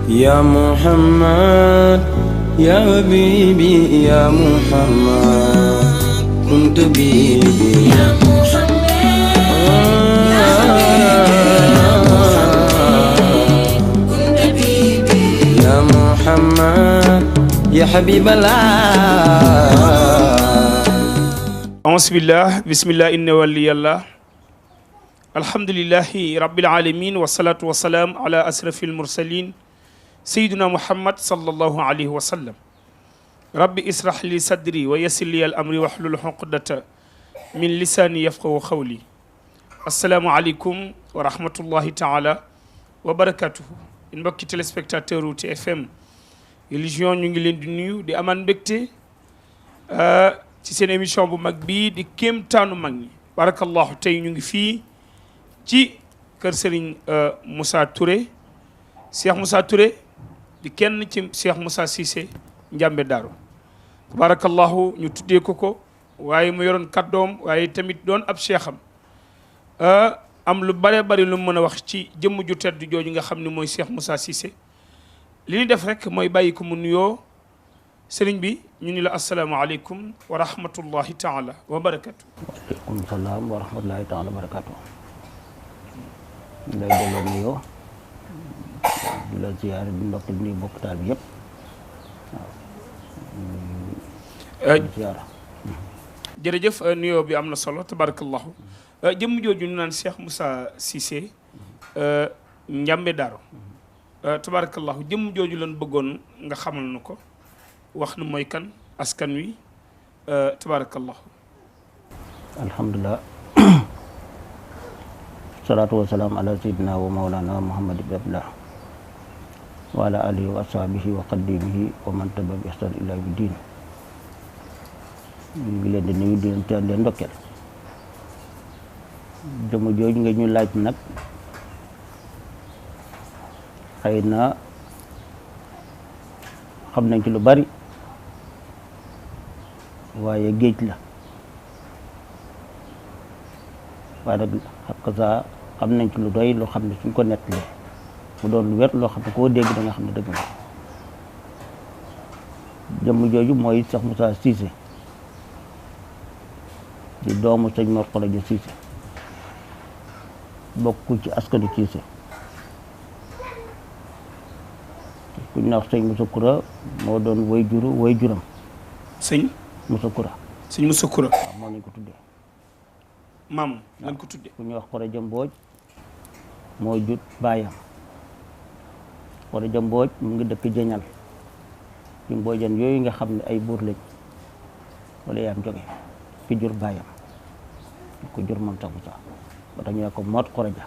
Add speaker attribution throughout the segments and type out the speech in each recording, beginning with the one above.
Speaker 1: يا محمد يا حبيبي يا محمد كنت بيبي يا محمد يا حبيبي كنت بيبي يا محمد يا حبيب الله
Speaker 2: أعوذ بالله بسم الله إن ولي الله الحمد لله رب العالمين والصلاة والسلام على أشرف المرسلين سيدنا محمد صلى الله عليه وسلم ربي اسرح لي صدري ويسر لي الأمر واحلل عقدة من لساني يفقهوا قولي السلام عليكم ورحمة الله تعالى وبركاته mbokki téléspectateur u TFM religion ñu ngi leen di nuyu di amaan mbégte ci seen émission bu mag bii di kéemtaanu mag ñi barakallahu tey ñu ngi fii ci kër Serigne Moussa Touré Cheikh Moussa Touré di kenn ci Cheikh Moussa Cissé Njambe Daaru barakallahu ñu tuddee ko waaye mu yoroon kàddoom waaye tamit doon ab cheikham am lu bare bari lu mën a wax ci jëmm ju tedd jooju nga xam ne mooy Cheikh Moussa Cissé li ñu def rek mooy bàyyi ko mu nuyoo sëriñ bi ñu ni la asalaamaaleykum wa rahmatullahi taala wa barakatu.
Speaker 3: waaleykum salaam wa rahmatullahi taala wa barakatu. lay delloo nuyoo di la ziyaare di ndokk di nuyu bokk taal bi yëpp waaw. ziyaara.
Speaker 2: jërëjëf nuyoo bi am na solo tabarakallahu jëmm jooju ñu naan Cheikh Moussa Cissé Njambe Daaru tabarakallahu jëmm jooju lan bëggoon nga xamal na ko wax nu mooy kan askan wi tabarakallahu.
Speaker 3: alhamdulilah salaatu wasalaam ala sayyidina wa mawlana muhammad ibn abdillah wa ala alihi wa ashabihi wa qadimihi wa man taba bi ihsan ila yawmi din. ñu ngi leen di nuyu di leen teel leen ndokkeel jëmm jooju nga ñu laaj nag xëy na xam nañ ci lu bari waaye géej la waaye nag xaq saa xam nañ ci lu doy loo xam ne suñ ko nettalee mu doon lu wér loo xam ne koo dégg da nga xam ne dëgg la. jëmm jooju mooy Cheikh Moussa Cissé di doomu sëñ Mor Khoroja Cissé bokk ci askanu Cissé ku ñu wax sëñ Moussa Koura moo doon way juram
Speaker 2: sëñ
Speaker 3: Moussa Koura.
Speaker 2: sëñ Moussa Koura.
Speaker 3: waaw moo lañ ko tuddee.
Speaker 2: maam lañ ko tuddee.
Speaker 3: ku ñuy wax Khoroja Mbooj moo jut baayam Khoroja Mbooj mu ngi dëkk Jeñal ci mboojan yooyu nga xam ne ay buur lañ wala yaam jóge ki jur baayam ko jur moom sax Moussa ba tax ñu ne ko Mor Khoroja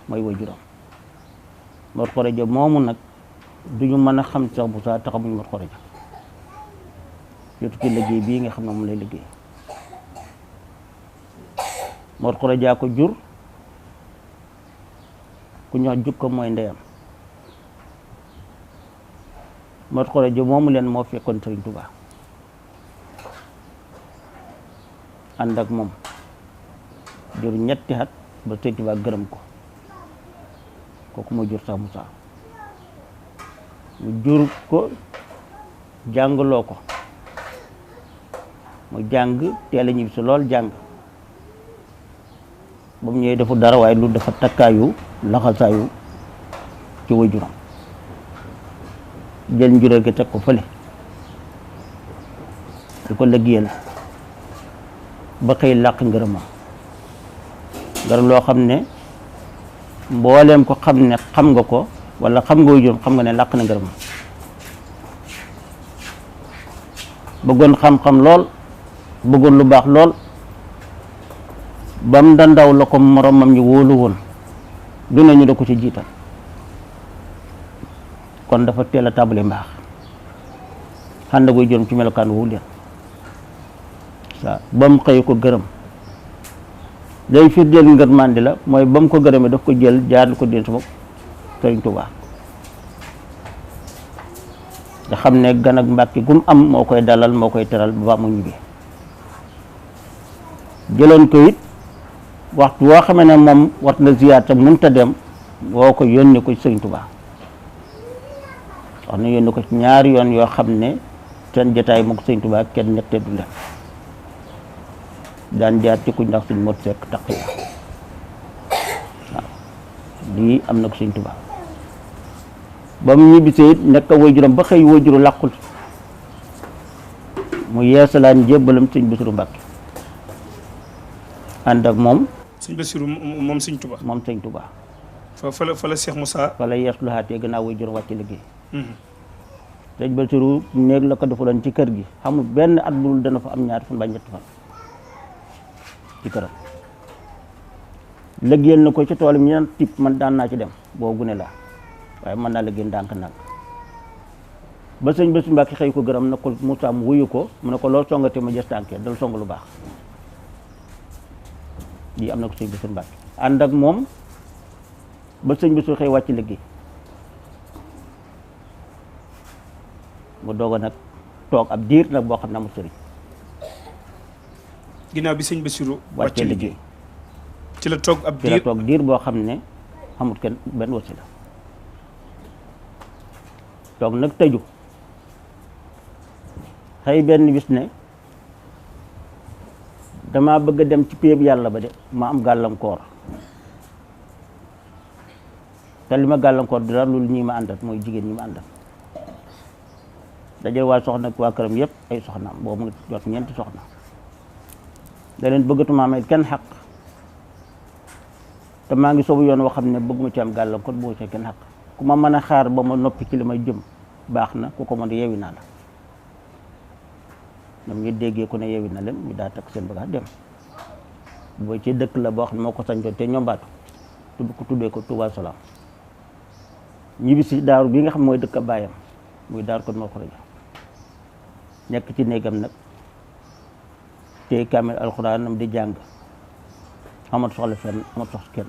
Speaker 3: mooy way juram Mor Khoroja moomu nag duñu mën a xam sax Moussa te xamuñ Mor Khoroja jotu ci liggéey bii nga xam ne moom lay liggéey. Mor Khoroja ko jur ku ñuy wax jukko mooy ndeyam Mor Khoroja moomu leen moo fekkoon Sëriñ Tuubaa ànd ak moom jur ñetti at ba Sëriñ Tuubaa gërëm ko kooku moo jur sax Moussa mu jur ko jàngaloo ko mu jàng teel a ñibbi si lool jàng ba mu ñëwee defu dara waaye lu dafa takkaayu laxasaayu ci waajuram jël njuréel gi teg ko fële di ko liggéeyal ba xëy làq ngërëmam ngërëm loo xam ne mbooleem ko xam ne xam nga ko wala xam nga waajuram xam nga ne làq na ngërëmam bëggoon xam-xam lool bëggoon lu baax lool bam da ndaw la ko moromam ñu wóolu woon dinañu da ko ci jiital kon dafa teel a tàmbali mbaax ànd ak waajuram ci melokaan wu leen sa ba mu xëy ko gërëm day firndeel ngërmande la mooy ba mu ko gërëmee daf ko jël jaar ko den sama Sëriñ Tuubaa nga xam ne gan ak Mbàkke gum am moo koy dalal moo koy teral ba mu ñibbi jëloon ko it waxtu woo xamee ne moom wat na ziyaar te mënta dem woo ko yónni ko Sëriñ Tuubaa wax na yónni ko ci ñaari yoon yoo xam ne seen jotaay moom sëñ Tuubaa kenn ñettee du leen daan jaar ci ku ndax suñ mot sekk taq ya waaw lii am na ko sëñ Tuubaa ba mu ñibbisee it nekk waajuram ba xëy waajuru làqul mu yeesalaan jébbalam sëñ Basiru Mbàkke ànd ak moom
Speaker 2: sëñ Basiru moom sëñ Tuubaa
Speaker 3: moom sëñ Tuubaa
Speaker 2: fa la Cheikh Moussa
Speaker 3: fa la yees lu xaatee gannaaw waajuram wàcc liggéey sëñ Basiru néeg la ko defaloon ci kër gi xamul benn at bu dul dana fa am ñaari fan ba ñetti fan ci këram liggéeyal na ko ci toolam ñeneen tip man daan naa ci dem boo gune laa waaye mën naa liggéey ndànk-ndànk ba sëñ Basiru Mbàkke xëy ko gërëm na ko Moussa mu wuyu ko mu ne ko loolu songate ma jës tànkee dal song lu baax lii am na ko sëñ Basiru Mbàkke ànd ak moom ba sëñ Basiru xëy wàcc liggéey mu doog a nag toog ab diir nag boo xam ne amul sëriñ
Speaker 2: ginnaaw bi sëñ Basiru
Speaker 3: wàccee liggéey
Speaker 2: ci la toog ab
Speaker 3: ci la toog diir boo xam ne xamut kenn benn wasila toog nag tëju xëy benn bis ne dama bëgg a dem ci péeb yàlla ba de ma am gàllankoor te li ma gàllankoor dara loolu ñii ma àndat mooy jigéen ñi ma àndat dajal waa soxna ak waa këram yëpp ay soxnaam boobu mu jot ñeenti soxna da leen bëggatuma amee kenn xaq te maa ngi soobu yoon woo xam ne bëgguma ci am gàllankoor bëgguma ci kenn xaq ku ma mën a xaar ba ma noppi ci li may jëm baax na ku ko mën a yeewi naa la ñoom ñu déggee ku ne yeewi na leen ñu daa takk seen bagage dem boo ci dëkk la boo xam ne moo ko sañcoon te ñombaatu tuddee ko Touba Salaam ñibbi si daaru bi nga xam mooy dëkk a baayam muy daaru ko moo xoroja nekk ci néegam nag te kaamil alxuraanam di jàng amat soxla fenn amat soxla kenn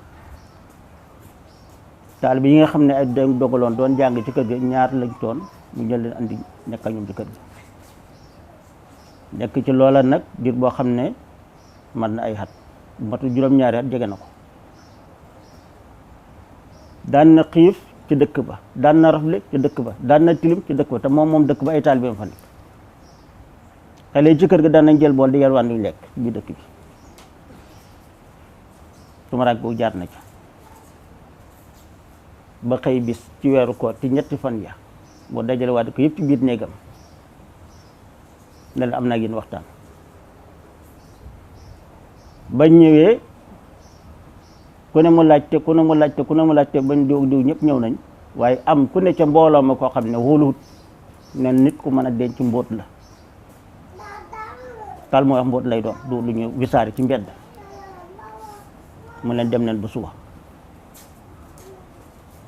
Speaker 3: taalibe yi nga xam ne ay dogaloon doon jàng ci kër gi ñaar lañ toon mu jël leen andi nekk ak ñoom ci kër gi nekk ci loola nag diir boo xam ne mat na ay xat matu juróom-ñaari at jege na ko daan na xiif ci dëkk ba daan na rafle ci dëkk ba daan na tilim ci dëkk ba te moom dëkk ba ay taalibeem fa nekk xale yi ci kër ga daan nañ jël bool di yalwaan luñ lekk bi dëkk bi tumaraag boobu jaar na ca ba xëy bis ci weeru koor ci ñetti fan ya boo dajale waa dëkk yëpp ci biir néegam ne la am naa yéen waxtaan bañ ñëwee ku ne mu laajte bañ diw ñëpp ñëw nañ waaye am ku ne ca mbooloo ma koo xam ne wóoluwut ne nit ku mën a denc mbóot la tal mooy wax mbóot lay doon du lu ñu wisaari ci mbedd mu leen dem neen ba suba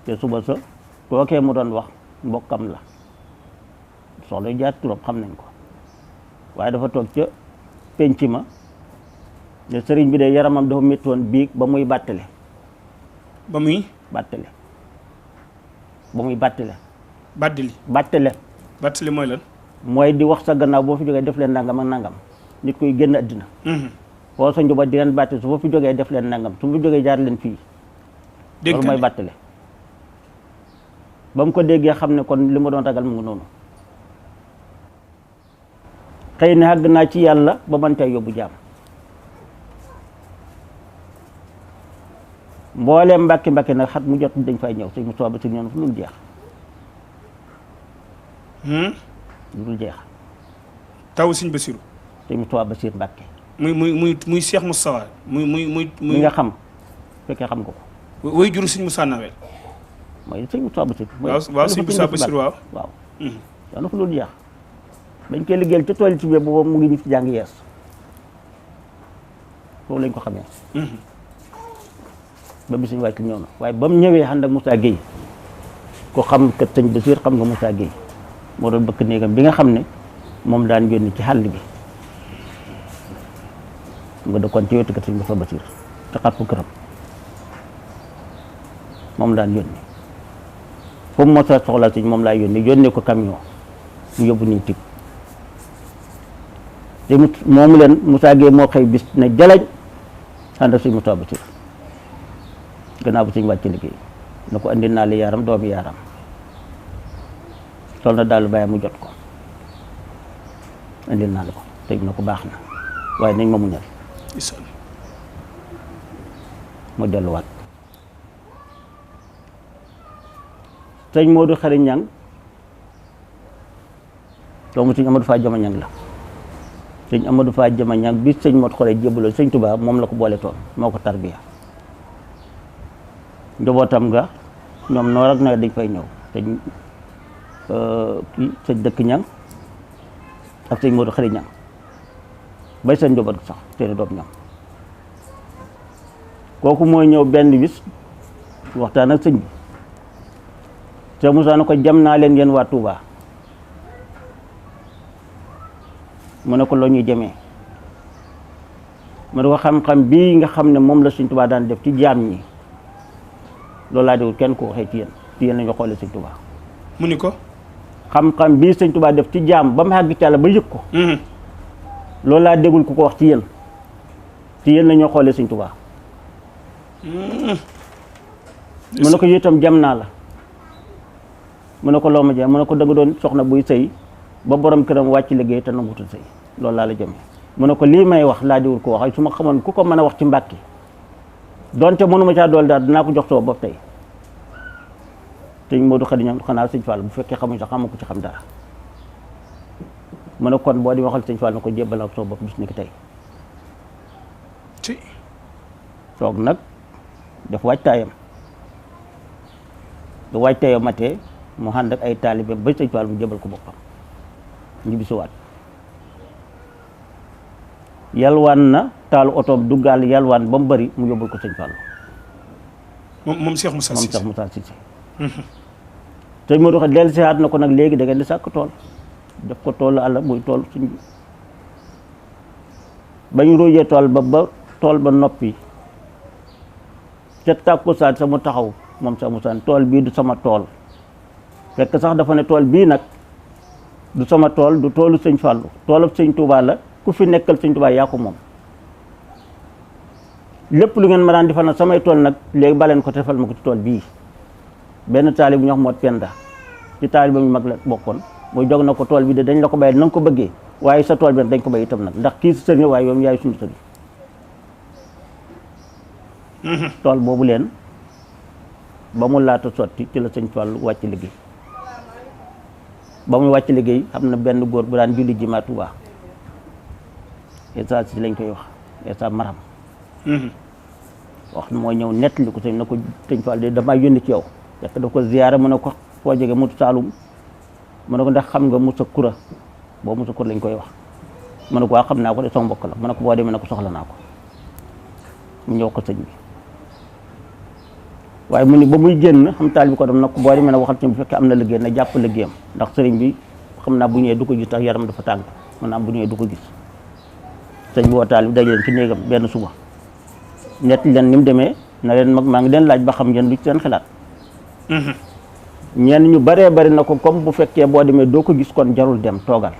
Speaker 3: te suba sa kookee mu doon wax mbokkam la soxla jaar turam xam nañ ko waaye dafa toog ca penc ma ne sëriñ bi de yaramam dafa métti woon biig ba muy bàttale
Speaker 2: bàttali mooy lan
Speaker 3: mooy di wax sa gannaaw boo fi jógee def leen nangam ak nangam nit koy génn àddina foo sa njaboot di leen bàttale su fi jógee def leen nangam su fi jógee jaar leen fii loolu mooy bàttale ba mu ko déggee xam ne kon li ma doon ragal mu ngi noonu xëy na àgg naa ci yàlla ba man tey yóbbu jaam mbooleem mbàkki nag xat mu jot dañ fay ñëw sëñ Moustapha Bassir ñëw na fu dul jeex lu dul jeex
Speaker 2: taw sëñ Bassirou
Speaker 3: sëñ Moustapha Bassir Mbàkke
Speaker 2: muy Cheikh Moustapha muy
Speaker 3: nga xam fekkee xam nga ko
Speaker 2: way juru sëñ Moussa Nawel
Speaker 3: mooy sëñ Moustapha Bassir
Speaker 2: waaw sëñ Moustapha Bassir waaw
Speaker 3: yow na fu dul jeex bañ koy liggéeyal ci tool ci biir boobu mu ngi ñu ci jàng yees foofu lañ ko xamee ba bi suñu wàcc ñëw na waaye ba mu ñëwee ànd ak Moussa Gueye ko xam kat sëñ Bassir xam nga Moussa Gueye moo doon bëkk néegam bi nga xam ne moom daan yónni ci xàll bi nga dëkkoon ci wetu kat sëñ Moustapha Bassir te xat fu këram moom daan yónni fu mu mosa soxla sëñ moom laa yónnee ko camion mu yóbbu niñ tib te moomu leen Moussa Gueye moo xëy bis ne jalañ ànd ak sëñ Moustapha Bassir gannaaw bu sëñ wàcc liggéey na ko andi naa li yaaram doomi yaaram sol na daal bàyyi mu jot ko indil naa la ko tëj na ko baax na waaye nañ ma muñal mu delluwaat. sëñ Modou Khary Niang doomu sëñ Amadou Fa Jama Niang la sëñ Amadou Fa Jama Niang bi sëñ Modou Khary jébbaloo sëñ Touba moom la ko boole toon moo ko tarbiya njabootam nga ñoom noor ak nawet dañ fay ñëw sëñ kii sëñ dëkk Niang ak sëñ Modou Khary Niang bay seen njaboot sax seeni doom ñoom kooku mooy ñëw benn bis waxtaan ak sëñ bi te Moussa na ko jam naa leen yéen waa Touba mu ne ko loo ñuy jamee mu ne ko xam-xam bii nga xam ne moom la Sëñ Touba daan def ci jaam ñi loolu laa déglu kenn ko waxee ci yéen la ñu xoolee Sëñ Touba.
Speaker 2: mu ni ko
Speaker 3: xam-xam bii Sëñ Touba def ci jaam ba mu àgg ci Yàlla ba yëg ko loolu laa dégul ku ko wax ci yéen la ñoo xoolee Sëñ Touba. mu ne ko itam jam naa la mu ne ko loo ma jam mu ne ko danga doon soxna buy sëy ba borom këram wàcc liggéey te nangutul sëy loolu laa la jëmee mu ne ko lii may wax laa diwul ko wax ay su ma xamoon ku ko mën a wax ci Mbàkke donte mënuma caa dool daal dinaa ko jox soo bopp tey sëñ Modou Khary Niang xanaa sëñ Fall bu fekkee xamuñ sax xamu ko ci xam dara mu ne kon boo di waxal sëñ Fall na ko jébbal ak soo bopp bis ni ki tey soog nag def waajtaayam du waajtaayam matee mu ànd ak ay taalibe ba sëñ Fall mu jébbal ko boppam ñibbi si waat yalwaan na taalu otoom duggaal yalwaan ba mu bëri mu yóbbul ko sëñ Fall
Speaker 2: moom Cheikh Moussa Cissé
Speaker 3: moom Cheikh Moussa Cissé sëñ Modou Khary dellu si waat na ko nag léegi da ngeen di sàkk tool def ko toolu àll muy tool suñ ba ñu róojee tool ba tool ba noppi ca tàkkusaan sa mu taxaw moom Cheikh Moussa tool bii du sama tool fekk sax dafa ne tool bii nag du sama tool du toolu sëñ Fallu toolab sëñ Touba la ku fi nekkal sëñ Touba yaa ko moom lépp lu ngeen ma daan defal nag samay tool nag léegi baleen ko defal ma ko ci tool bii benn taalib bu ñu wax Mot Penda ci taalib ba mu mag la bokkoon mooy jog na ko tool bi de dañ la ko bàyyi na nga ko bëggee waaye sa tool bi dañ ko bay itam nag ndax kii si sëriñ waaye yow yaay suñu sëriñ tool boobu leen ba mu laata sotti ci la sëñ Fallu wàcc liggéey ba muy wàcc liggéey xam na benn góor bu daan julli ji ma Touba Esa si lañ koy wax Esa Maram wax moo ñëw nettali ko sëñ na ko sëñ Fall de damaa yónni ci yow fekk daf ko ziyaara mu ne ko foo jóge mu Saalum mu ne ko ndax xam nga Moussa Koura boobu Moussa Koura lañ koy wax mu ne ko waa xam naa ko de sama mbokk la mu ne ko boo demee ne ko soxla naa ko mu ñëw ko sëñ bi waaye mu ni ba muy génn xam taal bi ko dem nag boo demee ne waxal ci bu fekkee am na liggéey na jàpp liggéeyam ndax sëriñ bi xam naa bu ñëwee du ko gis tax yaram dafa tàng mën naa bu ñëwee du ko gis sëñ bi woo taal bi daje leen ci néegam benn suba ñett leen ni mu demee na leen mag maa ngi leen laaj ba xam ngeen lu ci seen xalaat ñenn ñu baree bari na ko comme bu fekkee boo demee doo ko gis kon jarul dem toogal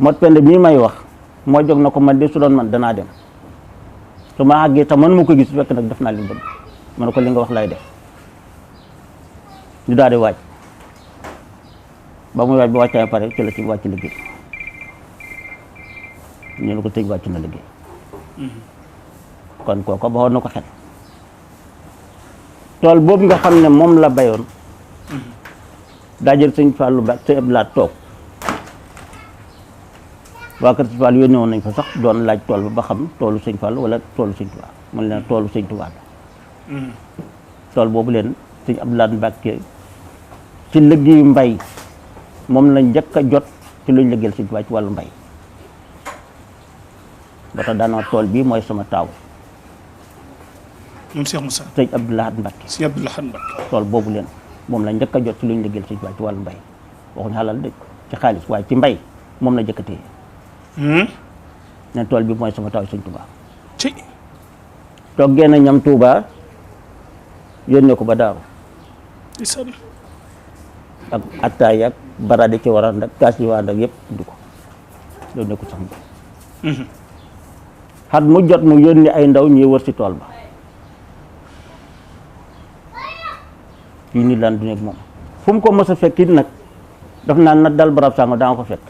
Speaker 3: Mot Penda mii may wax moo jóg na ko man de su doon man danaa dem su ma àggee te man mu ko gis fekk nag def naa li mu bëgg ma ne ko li nga wax lay def ñu daal di waaj ba muy waaj ba wàccaay pare ci la ci wàcc liggéey ñu ne ko tëj wàcc na liggéey kon kooko baxoon na ko xel tool boobu nga xam ne moom la bayoon daa jël sëñ Fallu ba sëñ Abdoulaye toog waa kër sëñ Fallu yónnee woon nañ fa sax doon laaj tool ba xam toolu sëñ Fallu wala toolu sëñ Tuubaa man leen toolu sëñ Tuubaa la tool boobu leen sëñ Abdoulaye Mbàkke ci liggéeyu mbay moom lañ njëkk a jot ci luñ liggéeyal sëñ Tuubaa ci wàllu mbay ba tax daanaka tool bii mooy sama taaw
Speaker 2: moom Cheikh Moussa
Speaker 3: sëñ Abdoulaye Mbàkke
Speaker 2: sëñ Abdoulaye Mbàkke
Speaker 3: tool boobu leen moom lañ njëkk a jot ci luñ liggéeyal sëñ Tuubaa ci wàllu mbay waxuñu xalal de ci xaalis waaye ci mbay moom la jëkkatee ne tool bi mooy sama taaw sëñ Tuubaa
Speaker 2: ci
Speaker 3: toggee na ñam Tuubaa yónnee ko ba Daaru ak attaay ak barade ci war a ndak kaas yi waa ndak yëpp indi ko yónnee ko sax xat mu jot mu yónni ay ndaw ñuy wër ci tool ba fii nit laan du nekk moom fu mu ko mës a fekk it nag daf naan na dal barab sàngo daa nga ko fekk.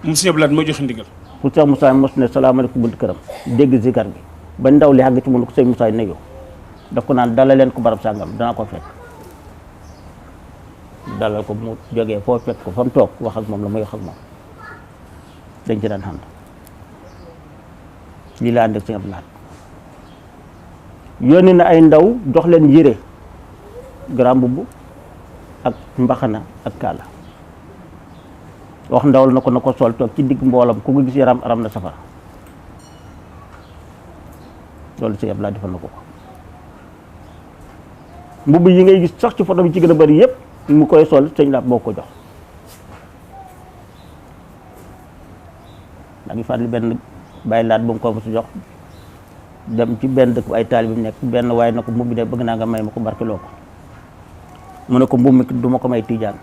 Speaker 2: moom sëñ Abdou Lahad moo joxe ndigal.
Speaker 3: fu Cheikh Moussa mos ne salaamaaleykum buntu këram dégg zikar bi ba ndaw li àgg ci mun ko sëñ Moussa ne yow daf ko naan dalal leen ko barab sàngam danaa ko fekk. dalal ko mu jógee foo fekk ko fa mu toog wax ak moom la muy wax ak moom dañ ci daan xam lii laa ànd ak sëñ Abdou Lahad yónni na ay ndaw jox leen yére grand mbubb ak mbaxana ak kaala wax ndawal na ko sol toog ci digg mboolam ku ko gis yaram aram na safara loolu sëñ Abdou Lahad defal na ko mbubb yi ngay gis sax ci photo bi ci gën a bari yëpp mu koy sol sëñ Lahad boo ko jox daa ngi fàttali benn bàyyi laat bu mu ko su jox dem ci benn dëkk ay taalibe bi nekk benn waaye na ko mbubb bi de bëgg naa nga may ma ko barkeloo ko mu ne ko mbubb mi du ma ko may Tijaan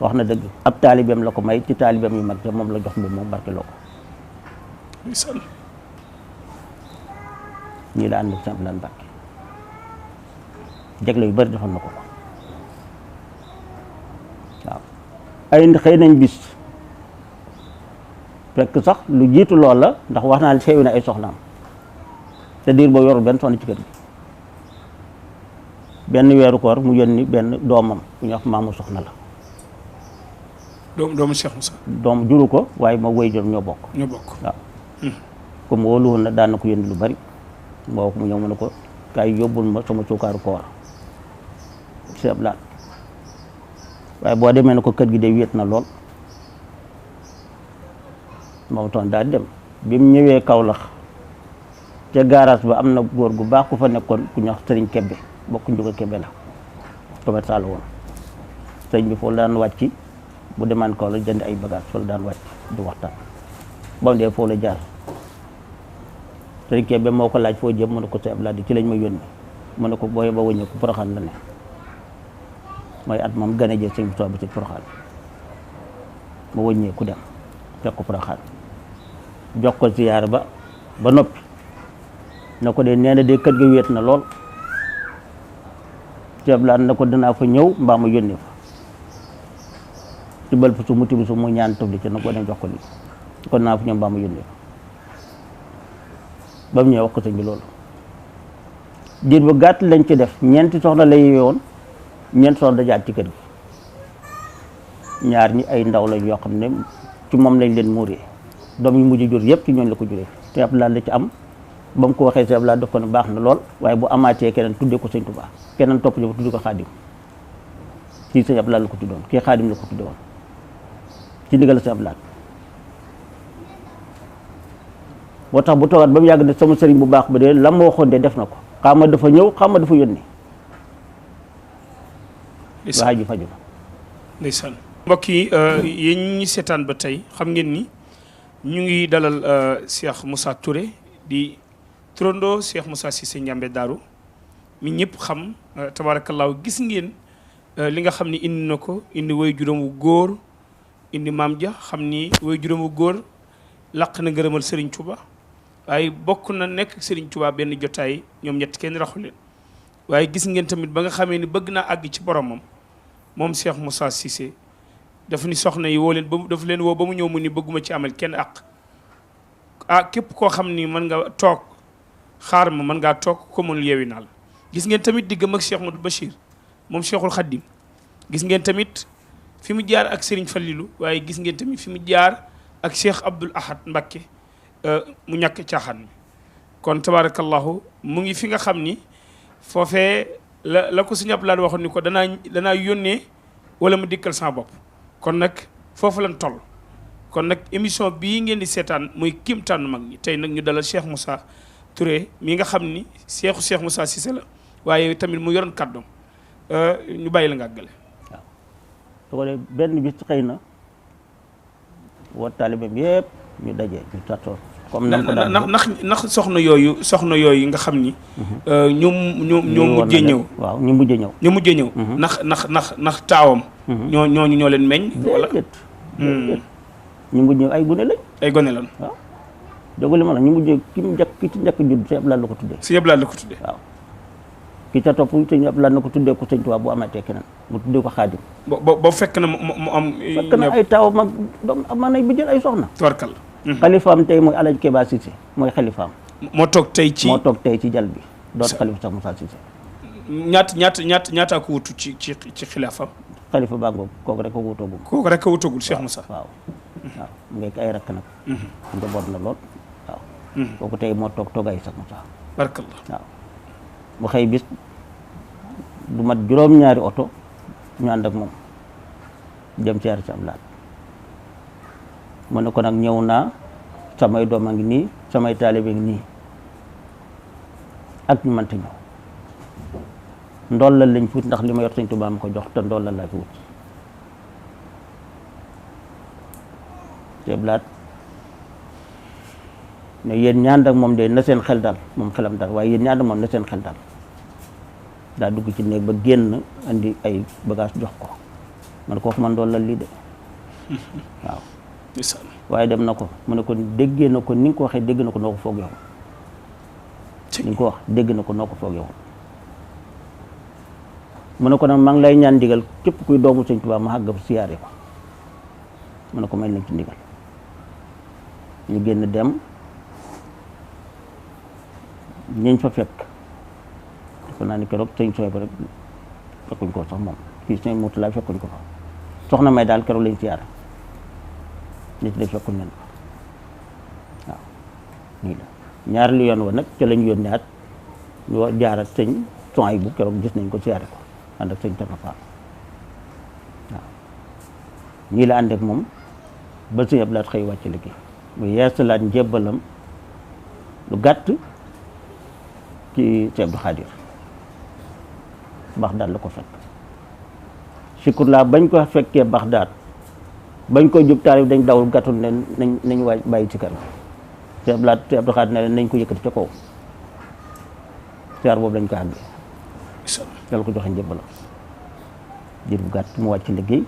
Speaker 3: wax na dëgg ab taalibeem la ko may ci taalibeem yu mag te moom la jox mbubb moom barkeloo ko ñii la ànd ak sëñ Abdou Lahad Mbacké jegle yu bari defal na ko waaw ay xëy nañ bis fekk sax lu jiitu lool la ndax wax naa ne xewi na ay soxnaam te diir boo yorul benn soxna ci kër gi benn weeru koor mu yónni benn doomam bu ñuy wax maamu soxna la
Speaker 2: doomu Cheikh Moussa
Speaker 3: doom juru ko waaye moo woy jom ñoo bokk waaw comme wóolu woon na daan na ko yónni lu bari moo ko mu ñëw mu ne ko kaay yóbbul ma sama cuukaaru koor Sëñ Abdou Lahad waaye boo demee ne ko kër gi de wéet na lool moom toon daal dem bi mu ñëwee Kaolack ca garage ba am na góor gu baax ku fa nekkoon ku ñuy wax sëriñ Kebbe bokk njuga Kebbe la commerçant la woon sëriñ bi foofu la daan wàcc bu demaan Kaolack jënd ay bagage foofu la daan wàcc du waxtaan ba mu dee foofu la jaar sëriñ Kebbe moo ko laaj foo jëm mu ne ko Sëñ Abdou Lahad ci lañ ma yónni mu ne ko booy ba wëññee ko Poroxaan la ne mooy at moom gane jee sëñ bi soo bi ci Poroxaan ma wëññee ku dem fekk ko Poroxaan jox ko ziyaara ba noppi na ko de nee na de kër ga wéet na lool Sëñ Abdou Lahad na ko dinaa fa ñëw mbaa ma yónnee fa tibal fa su mu tibb su mu ñaan tëb ci na ko dem jox ko lii kon naa fa ñëw mbaa ma yónnee fa ba mu ñëw wax ko sëñ bi loolu diir bu gàtt lañ ci def ñeenti soxna la yeewee woon ñeenti soxna dajaat ci kër gi ñaar ñi ay ndaw lañ yoo xam ne ci moom lañ leen muuree doom yu mujj jur yëpp ci ñooñ la ko juree Sëñ Abdou Lahad la ci am ba mu ko waxee Sëñ Abdou Lahad daf ko ne baax na lool waaye bu amaatee keneen tuddee ko Sëñ Tuubaa keneen topp ñu ko tuddee ko Xaadim kii Sëñ Abdou Lahad la ko tuddoon kii Xaadim la ko tudde woon ci ndigal Sëñ Abdou Lahad boo tax bu toogaat ba mu yàgg ne sama sëriñ bu baax ba de la ma waxoon de def na ko xam ma dafa ñëw xam ma dafa yónni waa ji faju na
Speaker 2: ndeysaan mbokk yi yéen ñi seetaan ba tey xam ngeen ni ñu ngi dalal Cheikh Moussa Touré di turandoo Cheikh Moussa Cissé Ndiambé Daaru mi ñëpp xam tabaarakallaahu gis ngeen li nga xam ni indi na ko indi way juróom wu góor indi maam ja xam ni way juróom wu góor laq na ngërëmal Serigne Touba waaye bokk na nekk Serigne Touba benn jotaay ñoom ñett kenn raxu leen waaye gis ngeen tamit ba nga xamee ni bëgg naa àgg ci boromam moom Cheikh Moussa Cissé dafa ni soxna yi woo leen ba dafa leen woo ba mu ñëw mu ni bëgguma ci amal kenn àq képp koo xam ni mën nga toog xaar ma mën ngaa toog ko mënul yeewi naa la gis ngeen tamit diggam ak Cheikh Modou Bachir moom Cheikhul Khadim gis ngeen tamit fi mu jaar ak Serigne Fallilou waaye gis ngeen tamit fi mu jaar ak Cheikh Abdoul Ahad Mbacké mu ñàkk caaxaan mi kon tabarakallahu mu ngi fi nga xam ni foofee la ko Sëñ Abdou Lahad waxoon ni ko danaa yónnee wala mu dikkal sama bopp kon nag foofu lañ toll kon nag émission bii ngeen di seetaan muy Kéemtaanu Mag ñi tey nag ñu dalal Cheikh Moussa Touré mi nga xam ni Cheikh Moussa Cissé la waaye tamit mu yoroon kàddoom ñu bàyyi la nga àggale
Speaker 3: waaw su ko dee benn bis xëy na woo taalibeem yëpp ñu daje ñu tattoo comme nam ko daan
Speaker 2: ndax soxna yooyu nga xam ni ñoo mujjee ñëw
Speaker 3: waaw ñu mujjee ñëw
Speaker 2: ndax taawam ñooñu ñoo leen meññ wala
Speaker 3: ñu mujj ñëw ay gone lañ waaw dégg li ma la ñu mujj ki ci njëkk judd Sëñ Abdou Lahad la ko tuddee
Speaker 2: waaw
Speaker 3: ki ca topp sëñ Abdoulaye na ko tuddee ko sëñ Tuubaa bu amatee keneen mu tuddee ko Xaadim.
Speaker 2: ba fekk na mu am.
Speaker 3: fekk na ay taw mag doom mën nañ ba jël ay soxna.
Speaker 2: tubarkal.
Speaker 3: xalifaam tey mooy Alaaji Keba Cissé mooy xalifaam.
Speaker 2: moo toog tey ci
Speaker 3: jal bi doon xalifa sax Moussa Cissé.
Speaker 2: ñaata ko wutu ci xilaafam.
Speaker 3: xalifa baa ngoog kooku rek ko wutagul.
Speaker 2: kooku rek ko wutagul Cheikh Moussa.
Speaker 3: waaw mu ngi ay rakk nag. njaboot na lool waaw. kooku tey moo toog toogay sax Moussa.
Speaker 2: barkallah
Speaker 3: waaw mu xëy bis du mat juróom-ñaari oto ñu ànd ak moom dem ci am laat mu ne ko nag ñëw naa samay doom a ngi nii samay taalibe ngi nii ak ñu mënta ñëw ndollal lañ fuut ndax li ma yor Sëñ Tuubaa ma ko jox te ndollal laa fi wut ceeb laat ne yéen ñaan ak moom de na seen xel daal moom xelam daal waaye yéen ñaan ak moom na seen xel daal daa dugg ci néeg ba génn andi ay bagage jox ko man ko wax man ndollal lii de waaw waaye dem na ko mu ne ko déggee na ko ni nga ko waxee dégg na ko noo ko foog yow ni nga ko wax dégg na ko noo ko foog yow mu ne ko nag maa ngi lay ñaan ndigal képp kuy doomu Sëñ Tuubaa ma xàgg siyaare ko mu ne ko may nañ ci ndigal ñu génn dem ñeñ fa fekk dafa naa ni keroog sëñ sooy ba rek fekkuñ ko sax moom fii sëñ Murtala fekkuñ ko fa soxna may daal keroog lañ siyaare nit de fekkuñ leen ko waaw nii la ñaar li yoon wa nag ca lañ yónnee at ñu jaar ak sëñ Soy bu keroog gis nañ ko siyaare ko ànd ak sëñ Tarna Fall waaw nii la ànd ak moom ba sëñ Abdou Lahad xëy wàcc liggéey mu yeesalaat njébbalam lu gàtt ci Sëñ Abdou Khadir Baxdaad la ko fekk Sikurlaa bañ ko fekkee Baxdaad bañ ko jub taalib dañ dawul gàttul ne nañ waaj bàyyi ci kër Sëñ Abdou Khadir ne leen nañ ko yëkkati ca kaw siyaar boobu lañ ko àggee dal ko joxe njébbalam diir bu gàtt mu wàcc liggéey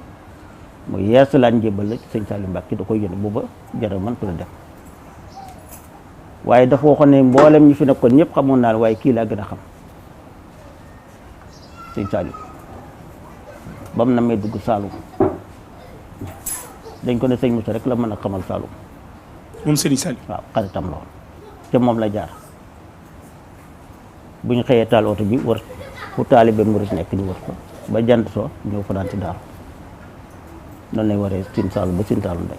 Speaker 3: mu yeesalaat njébbal la ci sëñ Saliou Mbacke da koy yónni booba jara man tu la dem waaye dafa waxoon ne mboolem ñi fi nekkoon ñëpp xamoon naa waaye kii laa gën a xam sëñ Saliou ba mu namee dugg Saloum dañ ko ne sëñ Moussa rek la mën a xamal Saloum
Speaker 2: moom sëñ Saliou
Speaker 3: waaw xaritam la woon te moom la jaar bu ñu xëyee taal oto bi war fu taalibe murit nekk ñu war ko ba jant soo ñëw fa daan ci daaru noonu lay waree Sine Saloum ba Sine Saloum day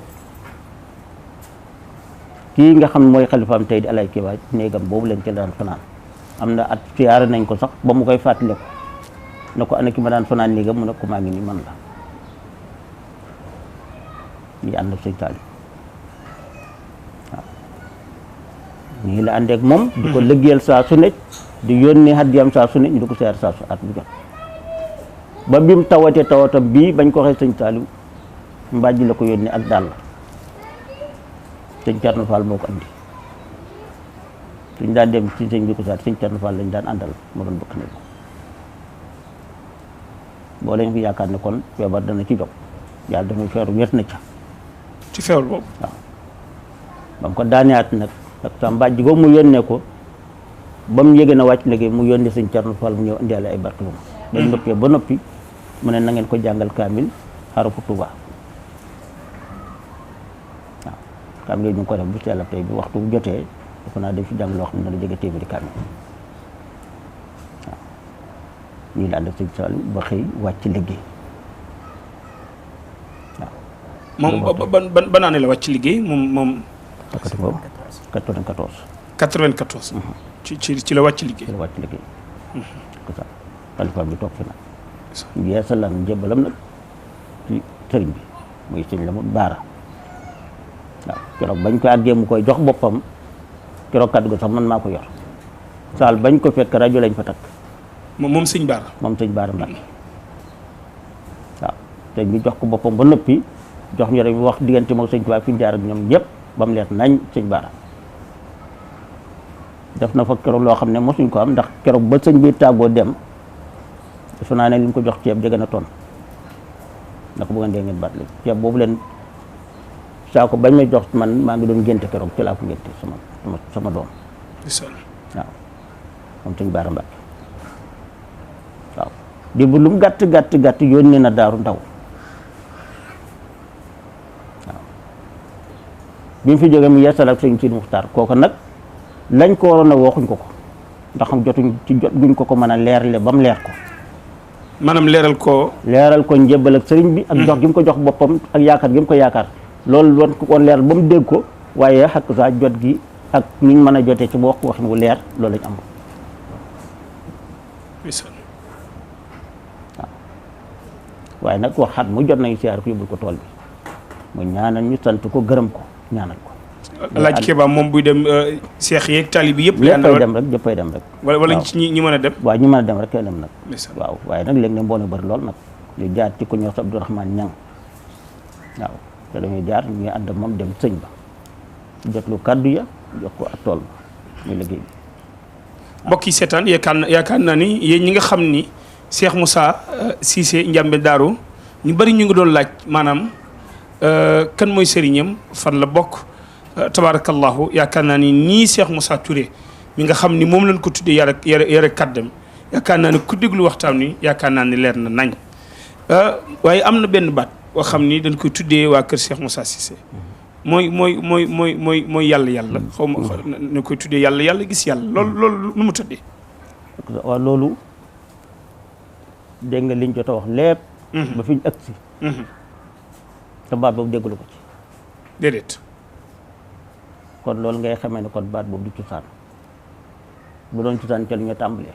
Speaker 3: kii nga xam ne mooy xalifaam tey di Alaaji Keba néegam boobu leen ci daan fanaan am na at siyaare nañ ko sax ba mu koy fàttaliku ne ko ana ki ma daan fanaan néegam mu ne ko maa ngi nii man la ñi ànd ak sëñ Saliou waaw ñii la àndeek moom di ko liggéeyal saa su ne di yónnee haddiyam saa su ne ñu di ko siyaare saa su at bu jot ba bi mu tawatee tawatam bii bañ ko waxee sëñ Saliou mbàjj la ko yónnee ak dàll sëñ Thierno Fall moo ko andi suñ daan dem ci sëñ bi ko saat sëñ Thierno Fall lañ daan àndal moo doon bëkk ne boo leen fi yaakaar ne kon feebar dana ci jóg yàlla dafay feeru wér na ca
Speaker 2: ci feebar boobu
Speaker 3: waaw ba mu ko daaneat nag ak sa mbàjj boobu mu yónnee ko ba mu yëgee na wàcc liggéey mu yónnee sëñ Thierno Fall mu ñëw indiale ay barke moom dañ noppee ba noppi mu ne na ngeen ko jàngal kaamil xarafu Tuuba waaw kaamil yooyu ñu ngi ko def bu yàlla tey bi waxtu bu jotee dafa naa def fi jàng loo xam ne dana jege téeméeri kaamil waaw ñii la ànd ak sëñ Saliou ba xëy wàcc liggéey
Speaker 2: waaw moom ban année la wàcc liggéey moom
Speaker 3: 94
Speaker 2: ci la wàcc liggéey
Speaker 3: ci la wàcc liggéey xalifa bi toog fi nag yeesalam njëbbalam nag ci sëriñ bi muy sëñ la mu baara waaw keroog bañ ko àggee mu koy jox boppam keroog kàddu ga sax man maa ko yor saal bañ ko fekk rajo lañ fa takk
Speaker 2: moom sëñ baara
Speaker 3: moom sëñ baara Mbacke waaw sëñ bi jox ko boppam ba noppi jox ñu rek wax diggante moom sëñ Tuubaa fi ñu jaar ak ñoom yëpp ba mu leer nañ sëñ baara def na fa keroog loo xam ne mosuñ ko am ndax keroog ba sëñ bi tàggoo dem defe naa ne li ñu ko jox ceeb jege na ton na ko bëgg a dee ngeen baat léegi ceeb boobu leen saako bañ ma jox man maa ngi doon génte keroog ci laa ko génte sama doom waaw moom sëñ Baara Mbacke di bu lum gàtt gàtt gàtt yónnee na daaru ndaw waaw bi mu fi jógee mu yeesal ak sëñ Sidi Muxtaar kooku nag lañ ko waroon a waxuñ ko ndax xam jotuñ ci jot guñ ko mën a leerle ba mu leer ko
Speaker 2: maanaam leeral ko
Speaker 3: njébbal ak sëriñ bi ak jox gi mu ko jox boppam ak yaakaar gi mu ko yaakaar loolu doon ko leeral ba mu dégg ko waaye xakk saa jot gi ak niñ mën a jotee ci ba wax ko waxin wu leer loolu lañ am waaw waaye nag waxaat mu jot nañu siyaar ko yóbbul ko tool bi mu ñaanal ñu sant ko gërëm ko ñaanal ko
Speaker 2: Alaaji Keba moom buy dem seex yeeg tali bi yëpp
Speaker 3: ñëppay dem rek ñëppay dem rek
Speaker 2: wala ñi mën a dem
Speaker 3: waaw ñi mën a dem rek kay dem nag waaw waaye nag léegi ne mbooloo bëri lool nag ñu jaar ci ku ñëw sa Abdourahmane Ñang waaw te dañuy jaar ñu ànd ak moom dem sëñ ba jot lu kàddu ya jox ko ak tool ba muy liggéey bi
Speaker 2: mbokk yi seetaan yaakaar naa ni yéen ñi nga xam ni Cheikh Moussa Cissé Ndiamé Darou ñu bari ñu ngi doon laaj maanaam kan mooy sëriñam fan la bokk tabarakallahu yaakaar naa ni nii Cheikh Moussa Touré mi nga xam ni moom lañ ko tuddee yare kàddam yaakaar naa ni ku déglu waxtaan ni yaakaar naa ni leer na nañ waaye am na benn baat boo xam ni dañ koy tuddee waa kër Cheikh Moussa Cissé mooy yàlla xaw ma ñu koy tuddee yàlla gis yàlla loolu nu mu tëddee
Speaker 3: waaw loolu dégg nga liñ jot a wax lépp ba fi ñu agsi te baat boobu déggalu ko ci
Speaker 2: déedéet
Speaker 3: kon loolu ngay xamee ne kon baat boobu du cosaan bu doon cosaan ca lu ñu tàmbalee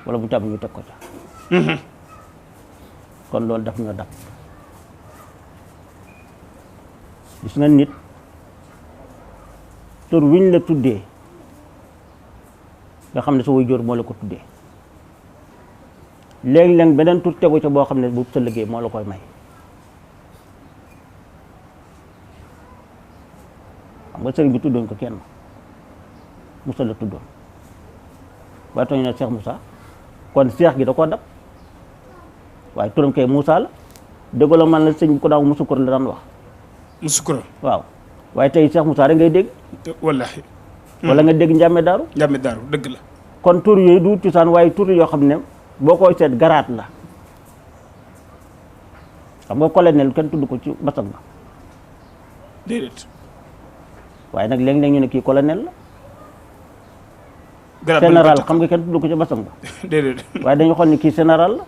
Speaker 3: wala bu tàmbalee ñu teg ko ca kon loolu daf ñoo dab gis nga nit tur wiñ la tuddee nga xam ne sa waajur moo la ko tuddee léegi-léeg beneen tur tegu ca boo xam ne bu sa liggéey moo la koy may xam nga sëriñ bi tuddoon ko kenn Moussa la tuddoon waaye tooñ na Cheikh Moussa kon Cheikh gi da koo dab waaye turam kay Moussa la dëgg la man la sëñ bi ko daaw Moussa Kour la daan wax
Speaker 2: Moussa Kour
Speaker 3: waaw waaye tey Cheikh Moussa rek ngay dégg
Speaker 2: wallaahi
Speaker 3: wala nga dégg Ndiamé Darou
Speaker 2: dëgg la
Speaker 3: kon tur yooyu du cosaan waaye tur yoo xam ne boo koy seet garaat la xam nga colonel kenn tudd ko ci basang ba
Speaker 2: déedéet
Speaker 3: waaye nag léeg-léeg ñu ne kii colonel la
Speaker 2: garaat
Speaker 3: général xam nga kenn tudd ko ci basang ba
Speaker 2: déedéet
Speaker 3: waaye dañu xool ni kii général la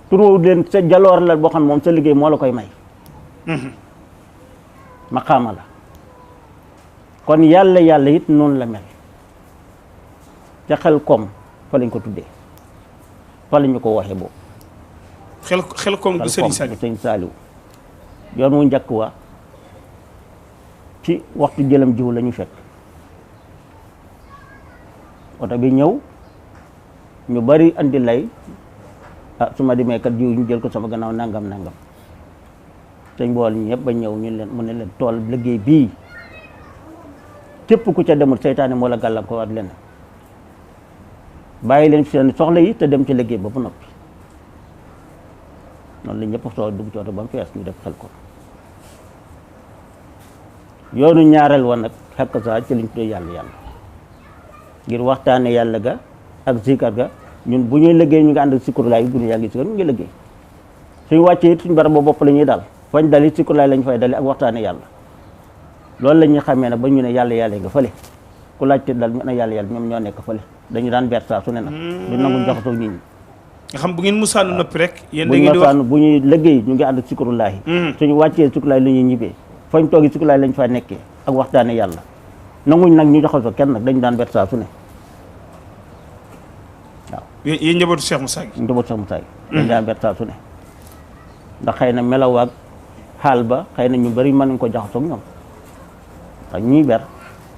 Speaker 3: tur woowu leen sa jaloor la boo xam ne moom sa liggéey moo la koy may maqaama la kon yàlla it noonu la mel ca xel koom fa lañ ko tuddee fa lañ ñu ko waxee boobu
Speaker 2: xel koom bu sëriñ Saliou
Speaker 3: yoon wu njëkk wa ci waxtu jëlam jiw la ñu fekk oto bi ñëw ñu bari andi lay su ma demee kat jiw ñu jël ko sama gannaaw nangam sëñ bool ñëpp ba ñëw ñu leen mu ne leen tool liggéey bii képp ku ca demul seytaane moo la gàllankoor ak leneen bàyyi leen fi seen soxla yi te dem ci liggéey ba bu noppi noonu la ñëpp soo dugg ci oto ba mu fees ñu def xel ko yoonu ñaareel wa nag xekk saa ci liñ tuddee yàlla ngir waxtaane yàlla ga ak zikar ga ñun bu ñuy liggéey ñu ngi ànd ak sikurlaay bu ñu yàgg sikar ñu ngi liggéey suñu wàccee it suñu barab ba bopp la ñuy daal fañ dali sikurlaay lañ fay dali ak waxtaane yàlla loolu la ñuy xamee nag ba ñu ne yàlla nga fële ku laajte dal ñu ne yàlla ñoom ñoo nekk fële dañu daan ber saa su ne nag du nangu jaxasoo nit ñi
Speaker 2: nga xam bu ngeen musaanu noppi rek yéen da ngeen di wax
Speaker 3: bu ñuy liggéey ñu ngi ànd ak sikurlaay suñu wàccee sikurlaay la ñuy ñibbee fañ toogi sikurlaay lañ fa nekkee ak waxtaane yàlla nanguñ nag ñu jaxasoo kenn nag dañu daan ber saa su ne waaw
Speaker 2: yéen njabootu Cheikh Moussa gi
Speaker 3: njabootu Cheikh Moussa gi dañu daan ber saa su ne ndax xëy na melaw ak xaal ba xëy na ñu bari mën nañ ko jaxasoo ak ñoom ndax ñuy ber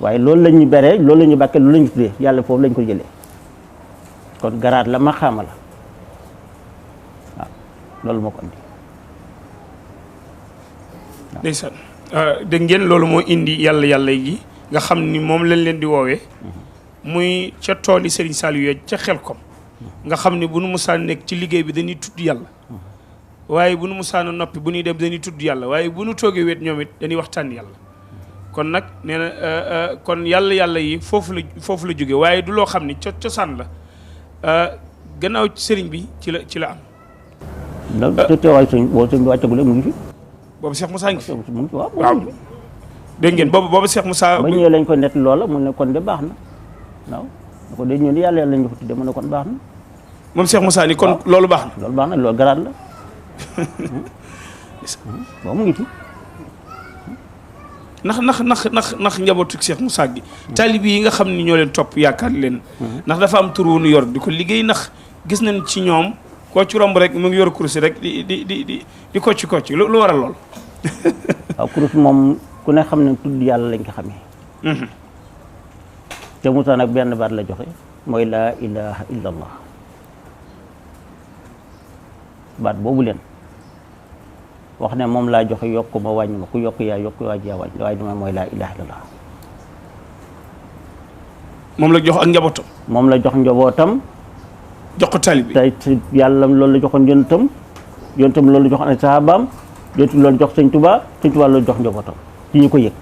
Speaker 3: waaye loolu la ñuy beree loolu la ñuy bàkkee loolu la ñu tuddee yàlla foofu lañ ko jëlee kon garaat la ma xaama la waaw loolu moo ko indi
Speaker 2: ndeysaan dégg ngeen loolu moo indi yàlla yi nga xam ni moom lañ leen di woowee muy ca tooli Serigne Saliou yooyu ca Xelkom nga xam ni bu nu musaan nekk ci liggéey bi dañuy tudd yàlla waaye bu nu musaan noppi bu ñuy dem dañuy tudd yàlla waaye bu nu toogee wet ñoom it dañuy waxtaan yàlla kon nag nee na kon yàlla yi foofu la jóge waaye du loo xam ni cosaan la gannaaw sëriñ bi ci la am.
Speaker 3: te teewaay sëñ bi wàccagul mu ngi fi.
Speaker 2: boobu Cheikh Moussa ngi fi.
Speaker 3: mu ngi fi
Speaker 2: waaw dégg ngeen boobu Cheikh Moussa.
Speaker 3: ba ñëwee lañ ko nett loola mu ne kon de baax na waaw da ko de ñun yàlla lañ ko tudde mu ne kon baax na.
Speaker 2: moom Cheikh Moussa ni kon loolu baax na.
Speaker 3: loolu baax na loolu garaat la. waaw mu ngi fi.
Speaker 2: ndax njabootu Cheikh Moussa gi. taalibi yi nga xam ni ñoo leen topp yaakaar leen. ndax dafa am tur wu nu yor di ko liggéey ndax gis nañ ci ñoom koo ci romb rek mu ngi yor kurus rek di kocc lu waral lool.
Speaker 3: waaw kurus moom ku ne xam ne tudd yàlla lañ ko xamee. te Moussa nag benn baat la joxe mooy laa ilaha illallah baat boobu leen wax ne moom laa joxe yokk ma wàññi ma ku yokk yaa yokk waa ji yaa wàññi waaye dama mooy laa ilaha illallah.
Speaker 2: moom la jox ak njabootam.
Speaker 3: moom la jox njabootam.
Speaker 2: jox ko taalibe bi
Speaker 3: tey yàlla loolu la joxoon yonentam loolu la joxoon ay sahabaam yonentam loolu jox sëñ Tuubaa loolu jox njabootam ci ñu ko yëg.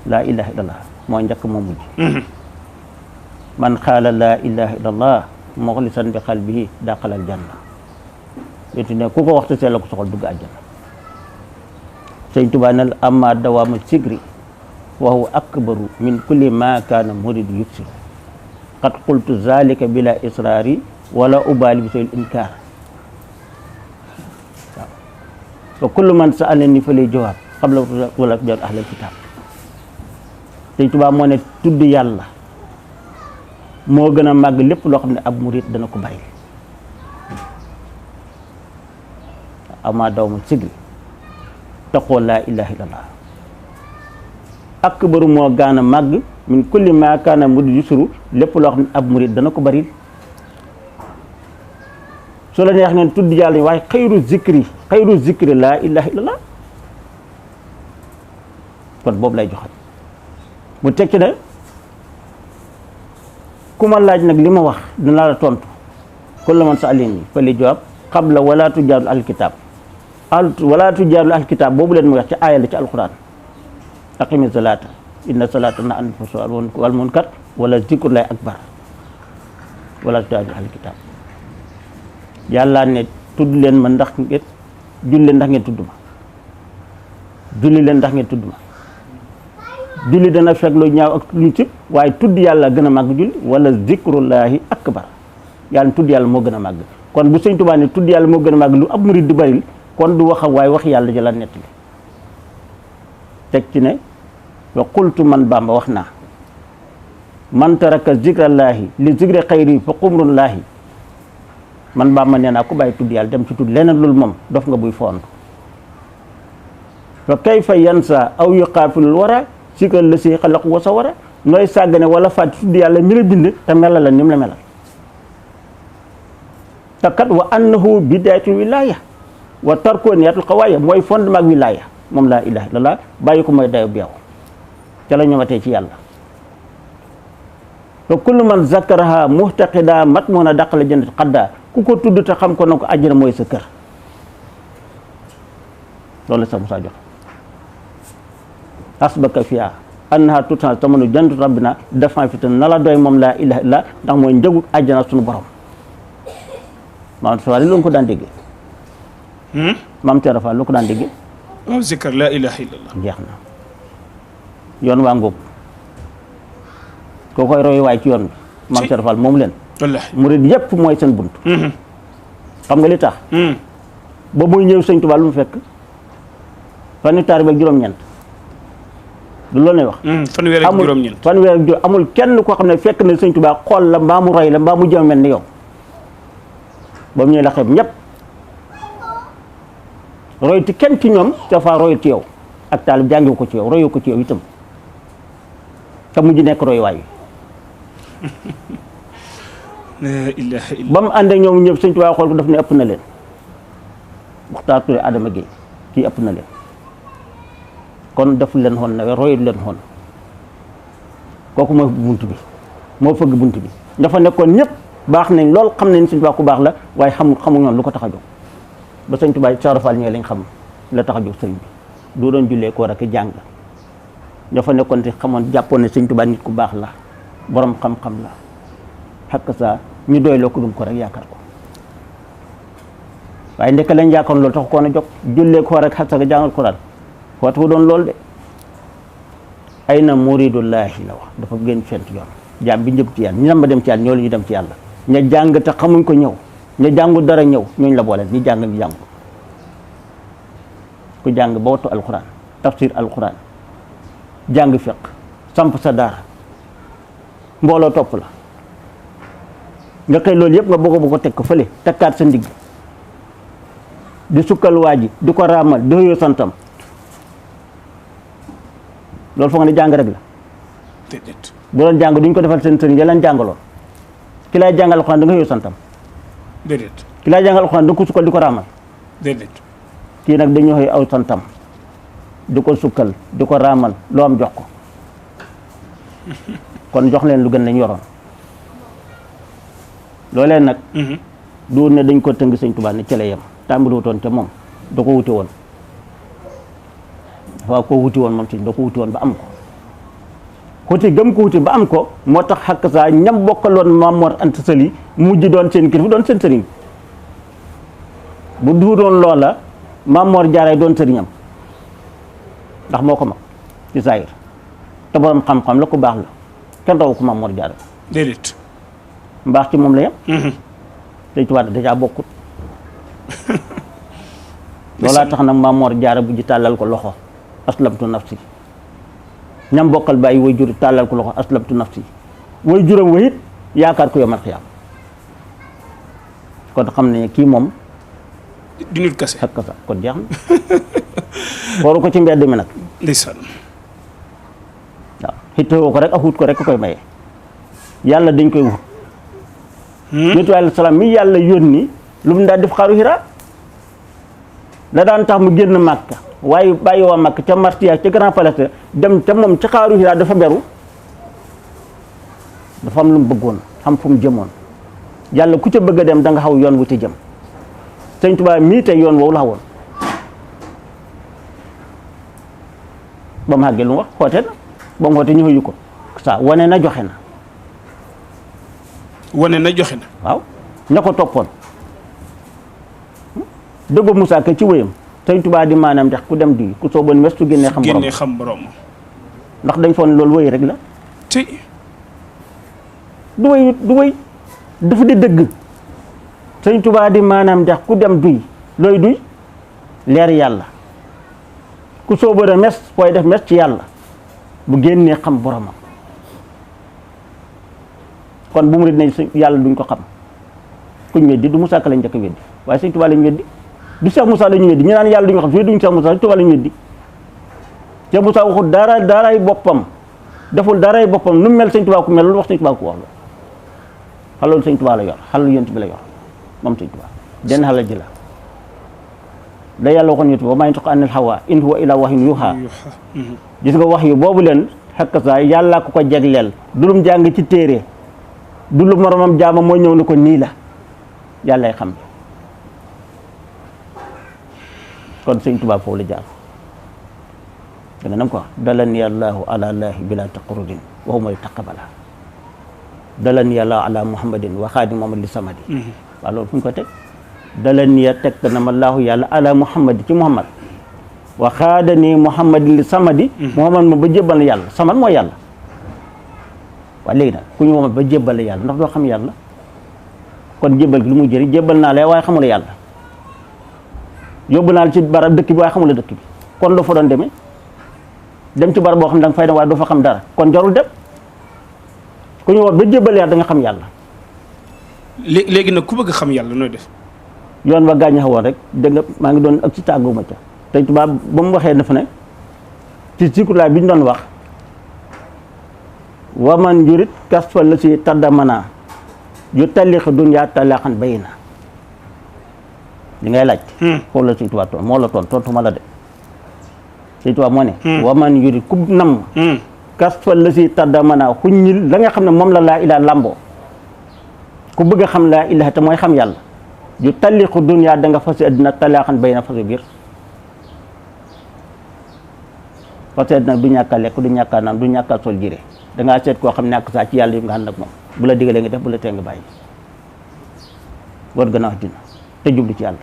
Speaker 3: laa ilaha illallah moo njëkk moo mujj. man xaala laa ilaha illallah muxlisan bi qalbihi daxalal janna. yonent ne ku ko waxtu see la ko soxal dugg àjjana. sëñ Tuubaa ne amma dawaama sigri wa huwa akbaru min kulli ma kaana muridu yubsir qad qultu zalika bila israari wala ubali bi soyil inkaar waaw wa kullu man sa'alani fa lay jawaab qabla wala jar ahlal kitaab. Sëñ Tuubaa moo ne tudd yàlla moo gën a màgg lépp loo xam ne ab murit dana ko bàyyi. ama daw ma sigri taqoo laa ilaha illallah akbaru moo gaan a màgg min kulli ma kaana murid yusru lépp loo xam ne ab murit dana ko bari. su la neex neen tudd yàlla waaye xayru zikri laa ilaha illallah kon boobu lay joxe. mu tekki ne ku ma laaj nag li ma wax dinaa la tontu kullu man sa'alani fa li jawaab qabla wala tujaadil alkitab wala tujaadil alkitab boobu leen mu wax ci aaya la ci alquran aqimi salata inna salata na an fahsha'i wal munkar wala zikrullahi akbar wala tujaadil alkitab. yàlla ne tudd leen ma ndax ngeen julli ndax ngeen tudd ma julli leen ndax ngeen tudd ma. julli dana fekk lu ñaaw ak lu ci waaye tudd yàlla gën a màgg julli wala zikrullahi akbar yàlla tudd yàlla moo gën a màgg. kon bu sëñ Tuubaa ne tudd yàlla moo gën a màgg lu ab murid di bari kon du wax waaye wax yàlla jëla nettali teg ci ne wa qultu man Bamba wax naa man taraka zikrallahi li zikri xayri fa qumrullahi man Bamba nee naa ku bàyyi tudd yàlla dem ci tudd leneen loolu moom dof nga buy fond fa kayfa yansa aw yuqaafilul wara sikal la si xalaq wa sa wara nooy sàggane wala fàtti tudd yàlla mi la bind te melal la ni mu la melal te kat wa annahu bidayatul wilaya wa tarkoniyatul xawaaya mooy fondement ak wilaya moom laa ilaha illallah bàyyi ko mooy dayo beew ca la ñomatee ci yàlla. te kullu man zakaraha muhtaqida mat moon a dàqala jannat xadda ku ko tudd te xam ko na ko àjjana mooy sa kër loolu la sax Musaa jox asbaka fiya annaha tutan tamanu jannatu rabbina defan fi te na la doy moom laa ilaha illallah ndax mooy njëgu àjjana suñu borom maam Fall lu ko daan déggee. maam Thierno Fall lu ko daan déggee.
Speaker 2: waaw zikar laa ilaha illallah.
Speaker 3: jeex na yoon waa ngóob koo koy roy waay ci yoon bi. maam Thierno Fall moom leen.
Speaker 2: wallaahi
Speaker 3: murid yëpp mooy seen bunt. xam nga li tax. ba muy ñëw sëñ Tuubaa lu mu fekk fanweeri taalibe ak juróom-ñeent du loolu lay wax.
Speaker 2: fanweer ak juróom-ñeent
Speaker 3: fanweer ak juróom amul kenn koo xam ne fekk na sëñ Tuubaa xool la mbaa mu roy la mbaa mu jëm mel ni yow. ba mu ñëwee la xeeb ñëpp roy ci kenn ci ñoom dafa roy ci yow ak taalib jàngiwu ko ci yow royu ko ci yow itam te mujj nekk roy waay
Speaker 2: la ilaha illa
Speaker 3: ba mu ànd ak ñoom ñëpp sëñ Tuubaa xool ko daf ne ëpp na leen Muxtaar Ture Adama Gueye kii ëpp na leen kon defu leen xoon na royu leen xoon kooku mooy bunt bi moo fëgg bunt bi dafa nekkoon ñëpp baax nañ lool xam nañ sëñ Tuubaa ku baax la waaye xamu ñoon lu ko tax a jóg ba sëñ Tuubaa Cheikh Fall ñee lañ xam la tax a jóg sëñ bi du doon jullee ko rek jàng dafa nekkoon te xamoon jàppoon ne sëñ Tuubaa nit ku baax la borom xam-xam la xakk saa ñu doy loo ko gëm ko rek yaakaar ko waaye ndekk lañ yaakaar loolu tax koon a jóg jullee ko rek xas nga jàngal Quran waxtu doon loolu de ay na muridullahi la wax dafa gën fent yoon jaam bi njëm ci yàlla ñu dem ba dem ci yàlla ñoo la ñu dem ci yàlla ña jàng te xamuñ ko ñëw ña jàngu dara ñëw ñooñu la boole ñi jàng ñu jàng ku jàng ba wattu alquran tafsir alquran jàng fiq samp sa daara mbooloo topp la nga xëy loolu yëpp nga bëgg ko teg ko fële tekkaat sa ndigg di sukkal waa ji di ko raamal di xëyoo santam loolu foog nga ne jàng rek la bu doon jàng duñ ko defal seen sëriñ ya leen jàngaloon ki lay jàngal alxuraan da nga xëyoo santam
Speaker 2: déedéet
Speaker 3: ki lay jàngal alxuraan da nga ko sukkal di ko raamal
Speaker 2: déedéet
Speaker 3: kii nag dañoo xëy aw santam di ko sukkal di ko raamal loo am jox ko kon jox leen lu gën lañ yoroon loolee nag du ne dañ ko tënk sëñ Tuubaa ne ci la yem tàmbali wutoon ca moom da ko wuti woon dafa ko wuti woon moom sëñ da ko wuti woon ba am ko xuti gëm ko wuti ba am ko moo tax xakk saa ñam bokkaloon Maam Mor Anta Sali mujj doon seen kilifa doon seen sëriñ bu du doon loola Maam Mor Jaara doon sëriñam ndax moo ko mag ci saayir te borom xam-xam la ko baax la kenn rawu ko Maam Mor Jaara
Speaker 2: déedéet
Speaker 3: mbaax ci moom la yem sëñ Tuubaa dèjà bokkut loolaa tax nag Maam Mor Jaara bu ji tàllal ko loxo aslamtu nafsi ñam bokkal bàyyi way jur tàllal ko loxo aslamtu nafsi way juram wayit yaakaar ko yomal xiyaam kon xam ne kii moom
Speaker 2: di nit kase
Speaker 3: xakk sa kon jeex na xooru ko ci mbedd mi nag
Speaker 2: ndeysaan
Speaker 3: waaw xittewoo ko rek ak wut ko rek koy maye yàlla dañ koy wut nitu alayhi salaam mi yàlla yónni lu mu daal def xaaru Hira la daan tax mu génn Màkka waaye bàyyi waa Màkka ca Martiya ca Grand Palais dem ca moom ca xaaru Hira dafa beru dafa am lu mu bëggoon xam fu mu jëmoon yàlla ku ca bëgg a dem da nga xaw yoon wu ca jëm sëñ Tuubaa mii tey yoon woowu la xawoon ba mu àggee lu mu wax xoote na ba mu xoote ñu xëyu ko saa wane na joxe na
Speaker 2: wane na joxe na
Speaker 3: waaw ña ko toppoon dëgg Moussa Ka ci wéyam sëñ Tuubaa di maanaam ndax ku dem di ku sooboon westu génnee xam borom ndax dañ foon loolu wéy rek la
Speaker 2: ci
Speaker 3: du wéy dafa di dëgg sëñ Tuubaa di maanaam ndax ku dem duy looy duy leer yàlla ku sooboon a mes fooy def mes ci yàlla bu génnee xam boromam kon bu mu rit ne yàlla duñ ko xam kuñ weddi du Moussa Ka lañ njëkk a weddi waaye sëñ Tuubaa lañ weddi du Cheikh Moussa lañu weddi ñu naan yàlla duñu xam fii duñ Cheikh Moussa sëñ Tuubaa lañu weddi Cheikh Moussa waxul daray boppam deful daray boppam nu mel sëñ Tuubaa ku mel lu wax sëñ Tuubaa ku wax la xaloolu sëñ Tuubaa la yor xalalu yent bi la yor moom sëñ Tuubaa den xalal ji la da yàlla waxoon yent bi wa maa yantiqu anil hawaa in huwa illaa wahyun yuuhaa gis nga wax yu boobu leen xakk saa yàlla ko jegleel du lum jàng ci téere du lu moromam jaama mooy ñëw ne ko nii la yàllay xam kon sëñ Tuubaa foofu la jaar da nga nam ko wax dalani allahu ala llahi bila taqarrudin wa huwa taqabbala dalani allahu ala muhammadin wa xaadi muhammad li samadi waaw loolu fu ñu ko teg dalani teg na ma laahu yàlla ala muhammad ci muhammad wa xaadani muhammadin li samadi muhammad ma ba jébbal yàlla samad mooy yàlla waaw léegi nag ku ñu womat ba jébbal yàlla ndax doo xam yàlla kon jébbal gi lu muy jëriñ jébbal naa la waaye xamula yàlla yóbbu naa la ci barab dëkk bi waaye xamula dëkk bi kon loo fa doon demee dem ci barab boo xam ne da nga fay dem waaye doo fa xam dara kon jarul dem ku ñu womat ba jébbal yàlla da nga xam yàlla
Speaker 2: léegi nag ku bëgg xam yàlla nooy def
Speaker 3: yoon wa gaañ xawoon rek dégg nga maa ngi doon ak ci tàgguma ca Sëñ Tuubaa ba mu waxee dafa ne ci sikuraay bi ñu doon wax waman jurit kas fa la si taddamana yu talix dunya talaaxan bay na li ngay laaj foofu la Sëñ Tuubaa toon moo la tontu ma la de Sëñ Tuubaa moo ne waman jurit ku nam kas fa la si taddamana xuññil la nga xam ne moom la laa ilaa lamboo ku bëgg a xam laa ilaaha te mooy xam yàlla yu talixu dunya da nga fasi addina talaaxan bay na fasi biir parce que nag du ñàkk a lekk du ñàkk a naan du ñàkk a sol jire dangaa seet koo xam ne ak saa ci yàlla yi nga ànd ak moom bu la digalee nga def bu la tee nga bàyyi war gannaaw dina te jublu ci yàlla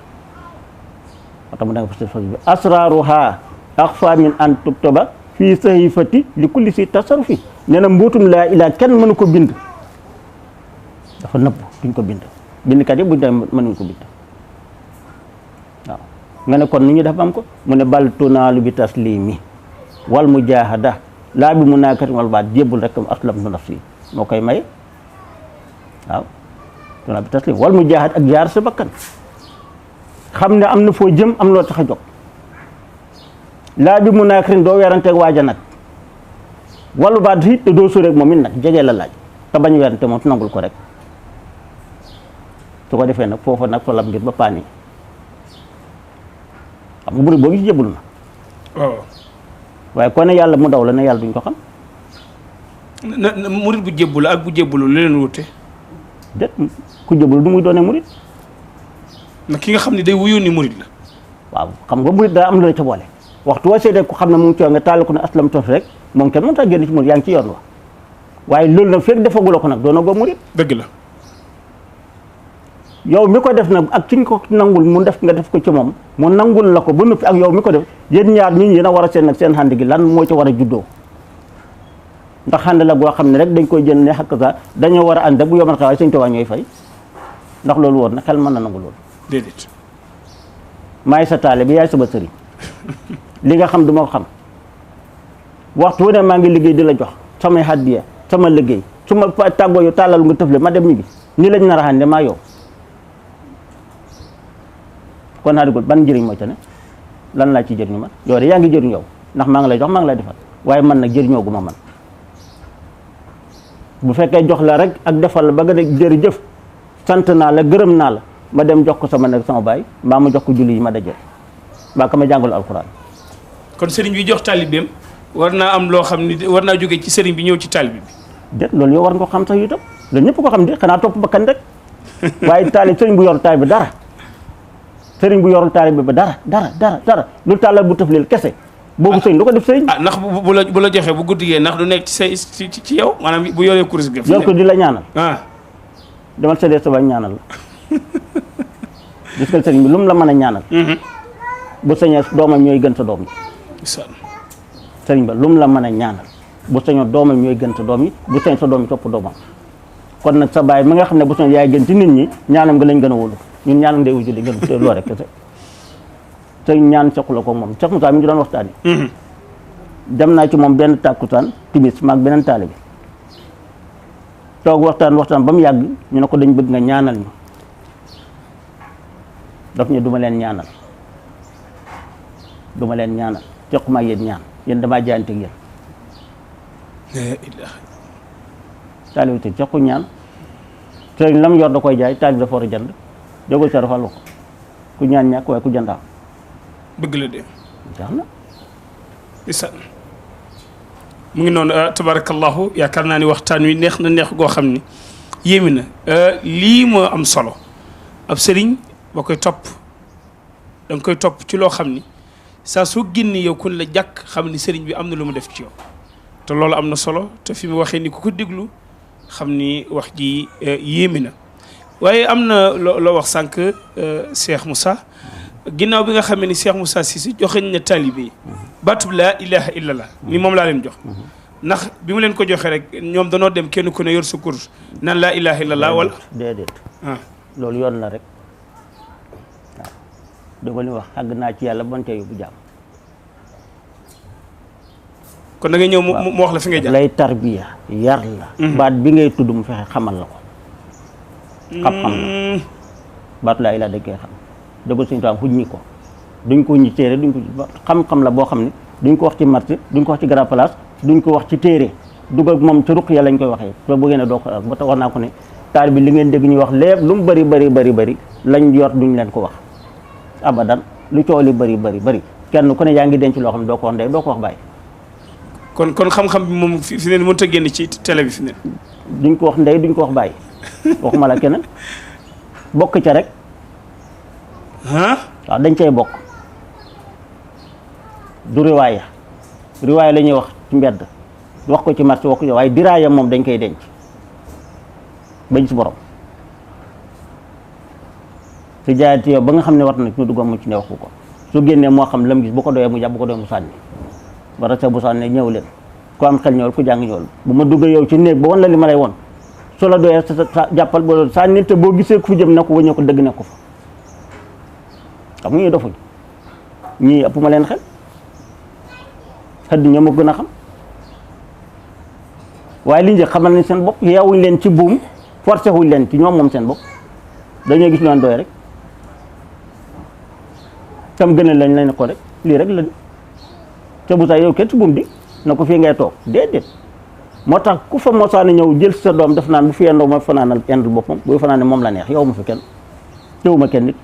Speaker 3: moo tax mu danga fa bi asraruha axfa min an tuktaba fii sahifati li kulli si tasarrufi nee na mbuutum laa ilaa kenn mënu ko bind dafa nëbb duñ ko bind bindkat yi buñ dem mënuñ ko bind waaw nga ne kon ni ñu def am ko mu ne bal tunaalu bi taslimi wal mujahada laa bi munaakati wal baat jébbul rek aslam tu nafsi moo koy may waaw tunaalu bi taslim wal mujahad ak jaar sa bakkan xam ne am na foo jëm am loo tax a jóg laa bi munaakatin doo weeranteeg waaja nag wal baat it te doo sóoreeg moom it nag jege la laaj te bañ weerante moom nangul ko rek su ko defee nag foofa nag fa lam ngir ba paani xam nga murid boo gis jébbul na
Speaker 2: waaw
Speaker 3: waaye kon ne yàlla mu daw la ne yàlla duñ ko xam
Speaker 2: na murid bu jébbul ak bu jébbulu lu leen wute
Speaker 3: déet ku jébbul du muy doone murid
Speaker 2: na ki nga xam ne day wuyu ni murid la
Speaker 3: waaw xam nga murid daa am lu la ca boole waxtu wa seedee ku xam ne mu ngi coow nga taal ko ne aslam tos rek moom kenn mënut a génn ci murid yaa ngi ci yoon wa waaye loolu nag fekk defagula ko nag doona goo murid
Speaker 2: dëgg la
Speaker 3: yow mi ko def nag ak ki ñu ko nangul mu def nga def ko ci moom mu nangul la ko ba noppi ak yow mi ko def yéen ñaar ñi yéen a war a seen nag seen xànd gi lan moo ci war a juddoo ndax xànd la goo xam ne rek dañ koy jël ne xakk sa dañoo war a ànd bu yomal xawaay sëñ Tuubaa ñooy fay ndax loolu woon na xel mën na nangu loolu
Speaker 2: déedéet
Speaker 3: maay sa taale bi yaay sama sëriñ li nga xam du ma ko xam waxtu wu ne maa ngi liggéey di la jox samay hadiya sama liggéey su ma tàggoo yow tàllal nga tëfle ma dem ñibbi ni lañ nar a xànde maa yow kon naa digul ban njëriñ moo ca ne lan laa ci jëriñu man yow de yaa ngi jëriñ yow ndax maa ngi lay jox maa ngi lay defal waaye man nag jëriñoo gu ma man bu fekkee jox la rek ak defal la ba nga ne jërëjëf sant naa la gërëm naa la ma dem jox ko sama nag sama baay mbaa ma jox ko julli yi ma dajal mbaa ka ma jàngal alxuraan
Speaker 2: kon sëriñ bi jox taalibeem war naa am loo xam ni war naa jóge ci sëriñ bi ñëw ci taalibe bi
Speaker 3: déet loolu yow war nga ko xam sax itam loolu ñëpp ko xam de xanaa topp bakkan rek waaye taalib sëriñ bu yor taalib bi dara sëriñ bu yorul taalib bi ba dara lu tàllal bu tëfleel kese boobu sëriñ du ko def sëriñ
Speaker 2: ndax bu la joxee bu guddigee ndax du nekk ci say ci yow maanaam bu yoree kuréel gi
Speaker 3: yor ko di la ñaanal demal séddee sa ba ñaanal la gis nga sëriñ bi lu mu la mën a ñaanal bu sañee doomam ñooy gën sa doom yi sëriñ ba lu mu la mën a ñaanal bu sañoo doomam ñooy gën sa doom yi bu sañ sa doom yi topp doomam kon nag sa baay mi nga xam ne bu sañ yaay gën ci nit ñi ñaanam nga lañ gën a wóolu ñun ñaanam ndey wujudi gën te loo rek kese sëriñ ñaan sequla ko moom Cheikh Moussa mi ngi doon waxtaan yi dem naa ci moom benn tàkkusaan timis maag beneen taalibe bi toog waxtaan ba mu yàgg ñu ne ko dañ bëgg nga ñaanal ñu daf ñu duma leen ñaanal sequma yéen ñaan yéen damaa jaayante ak yéen taalibe te sequ ñaan sëriñ lam yor da koy jaay taalibe dafa war a jënd jógul sa rafal ko ku ñaan ñàkk waaye ku jëndaam
Speaker 2: bëgg la de
Speaker 3: jax na
Speaker 2: isa mu ngi noonu tabarakallahu yaakaar naa ni waxtaan wi neex na neex goo xam ni yéemi na lii moo am solo ab sëriñ boo koy topp da nga koy topp ci loo xam ni saa soo génne yow kun la jàkk xam ni sëriñ bi am na lu mu def ci yow te loolu am na solo te fi mu waxee ni ku ko déglu xam ni wax ji yéemi na waaye am na loo wax sànq Cheikh Moussa ginnaaw bi nga xamee ni Cheikh Moussa Cissé joxeñ na taalibe yi baatub laa ilaha illallah ni moom laa leen jox ndax bi mu leen ko joxee rek ñoom danoo dem kenn ku ne yor sa course nan laa ilaha illallah wala
Speaker 3: déedéet loolu yoon la rek waaw dama li wax àgg naa ci yàlla bonte yu bu jàmm
Speaker 2: kon da ngay ñëw mu wax la fi ngay jaar
Speaker 3: lay tarbiya yar la baat bi ngay tudd mu fexe xamal la ko xam-xam la baatu laa ilaa dañ koy xam dëggul suñu taam xuj ñi ko duñ ko ñi téere duñ ko xam-xam la boo xam ne duñ ko wax ci marché duñ ko wax ci grand place duñ ko wax ci téere dugal moom ci ruq ya lañ koy waxee te bu ngeen doo ko ba tax wax naa ko ne taal bi li ngeen dégg ñu wax lépp lu mu bëri lañ yor duñ leen ko wax abadan lu coow li bëri kenn ku ne yaa ngi denc loo xam ne doo ko wax ndey doo ko wax bàyyi
Speaker 2: kon xam-xam bi moom fi ne mënut a génn ci télé bi fi ne
Speaker 3: duñ ko wax ndey duñ ko wax bàyyi waxuma la keneen bokk ca rek waaw dañ cay bokk du riwaaya la ñuy wax ci mbedd wax ko ci marché wax ko waaye diraayam moom dañ koy denc ba gis borom su jaayati yow ba nga xam ne war na ñu dugg mu ci ne wax ko su génnee moo xam lam gis bu ko doyee mu jàpp bu ko doyee mu sànni ba rase bu sànni ñëw leen ku am xel ñëwal ku jàng ñëwal bu ma duggee yow ci néeg ba wan la li ma lay won su la doyee sa jàppal ba sànni te boo gisee ku fi jëm na ko wëññee ko dëgg ne ko fa xam nga ñuy dofuñ ñii ëpp ma leen xel xëdd ñoo ma gën a xam waaye li njëkk xamal nañ seen bopp yeewuñ leen ci buum forcé wuñ leen ci ñoom moom seen bopp dañoo gis loon doy rek tam gën a lañ lañ ko rek lii rek la te bu sax yow kenn ci buum di na ko fii ngay toog déedéet moo tax ku fa mosaana ñëw jël sa doom def naan bu fi yendoo ma fanaanal indil boppam bu fanaane moom la neex yow ma fi kenn teewu ma kenn nit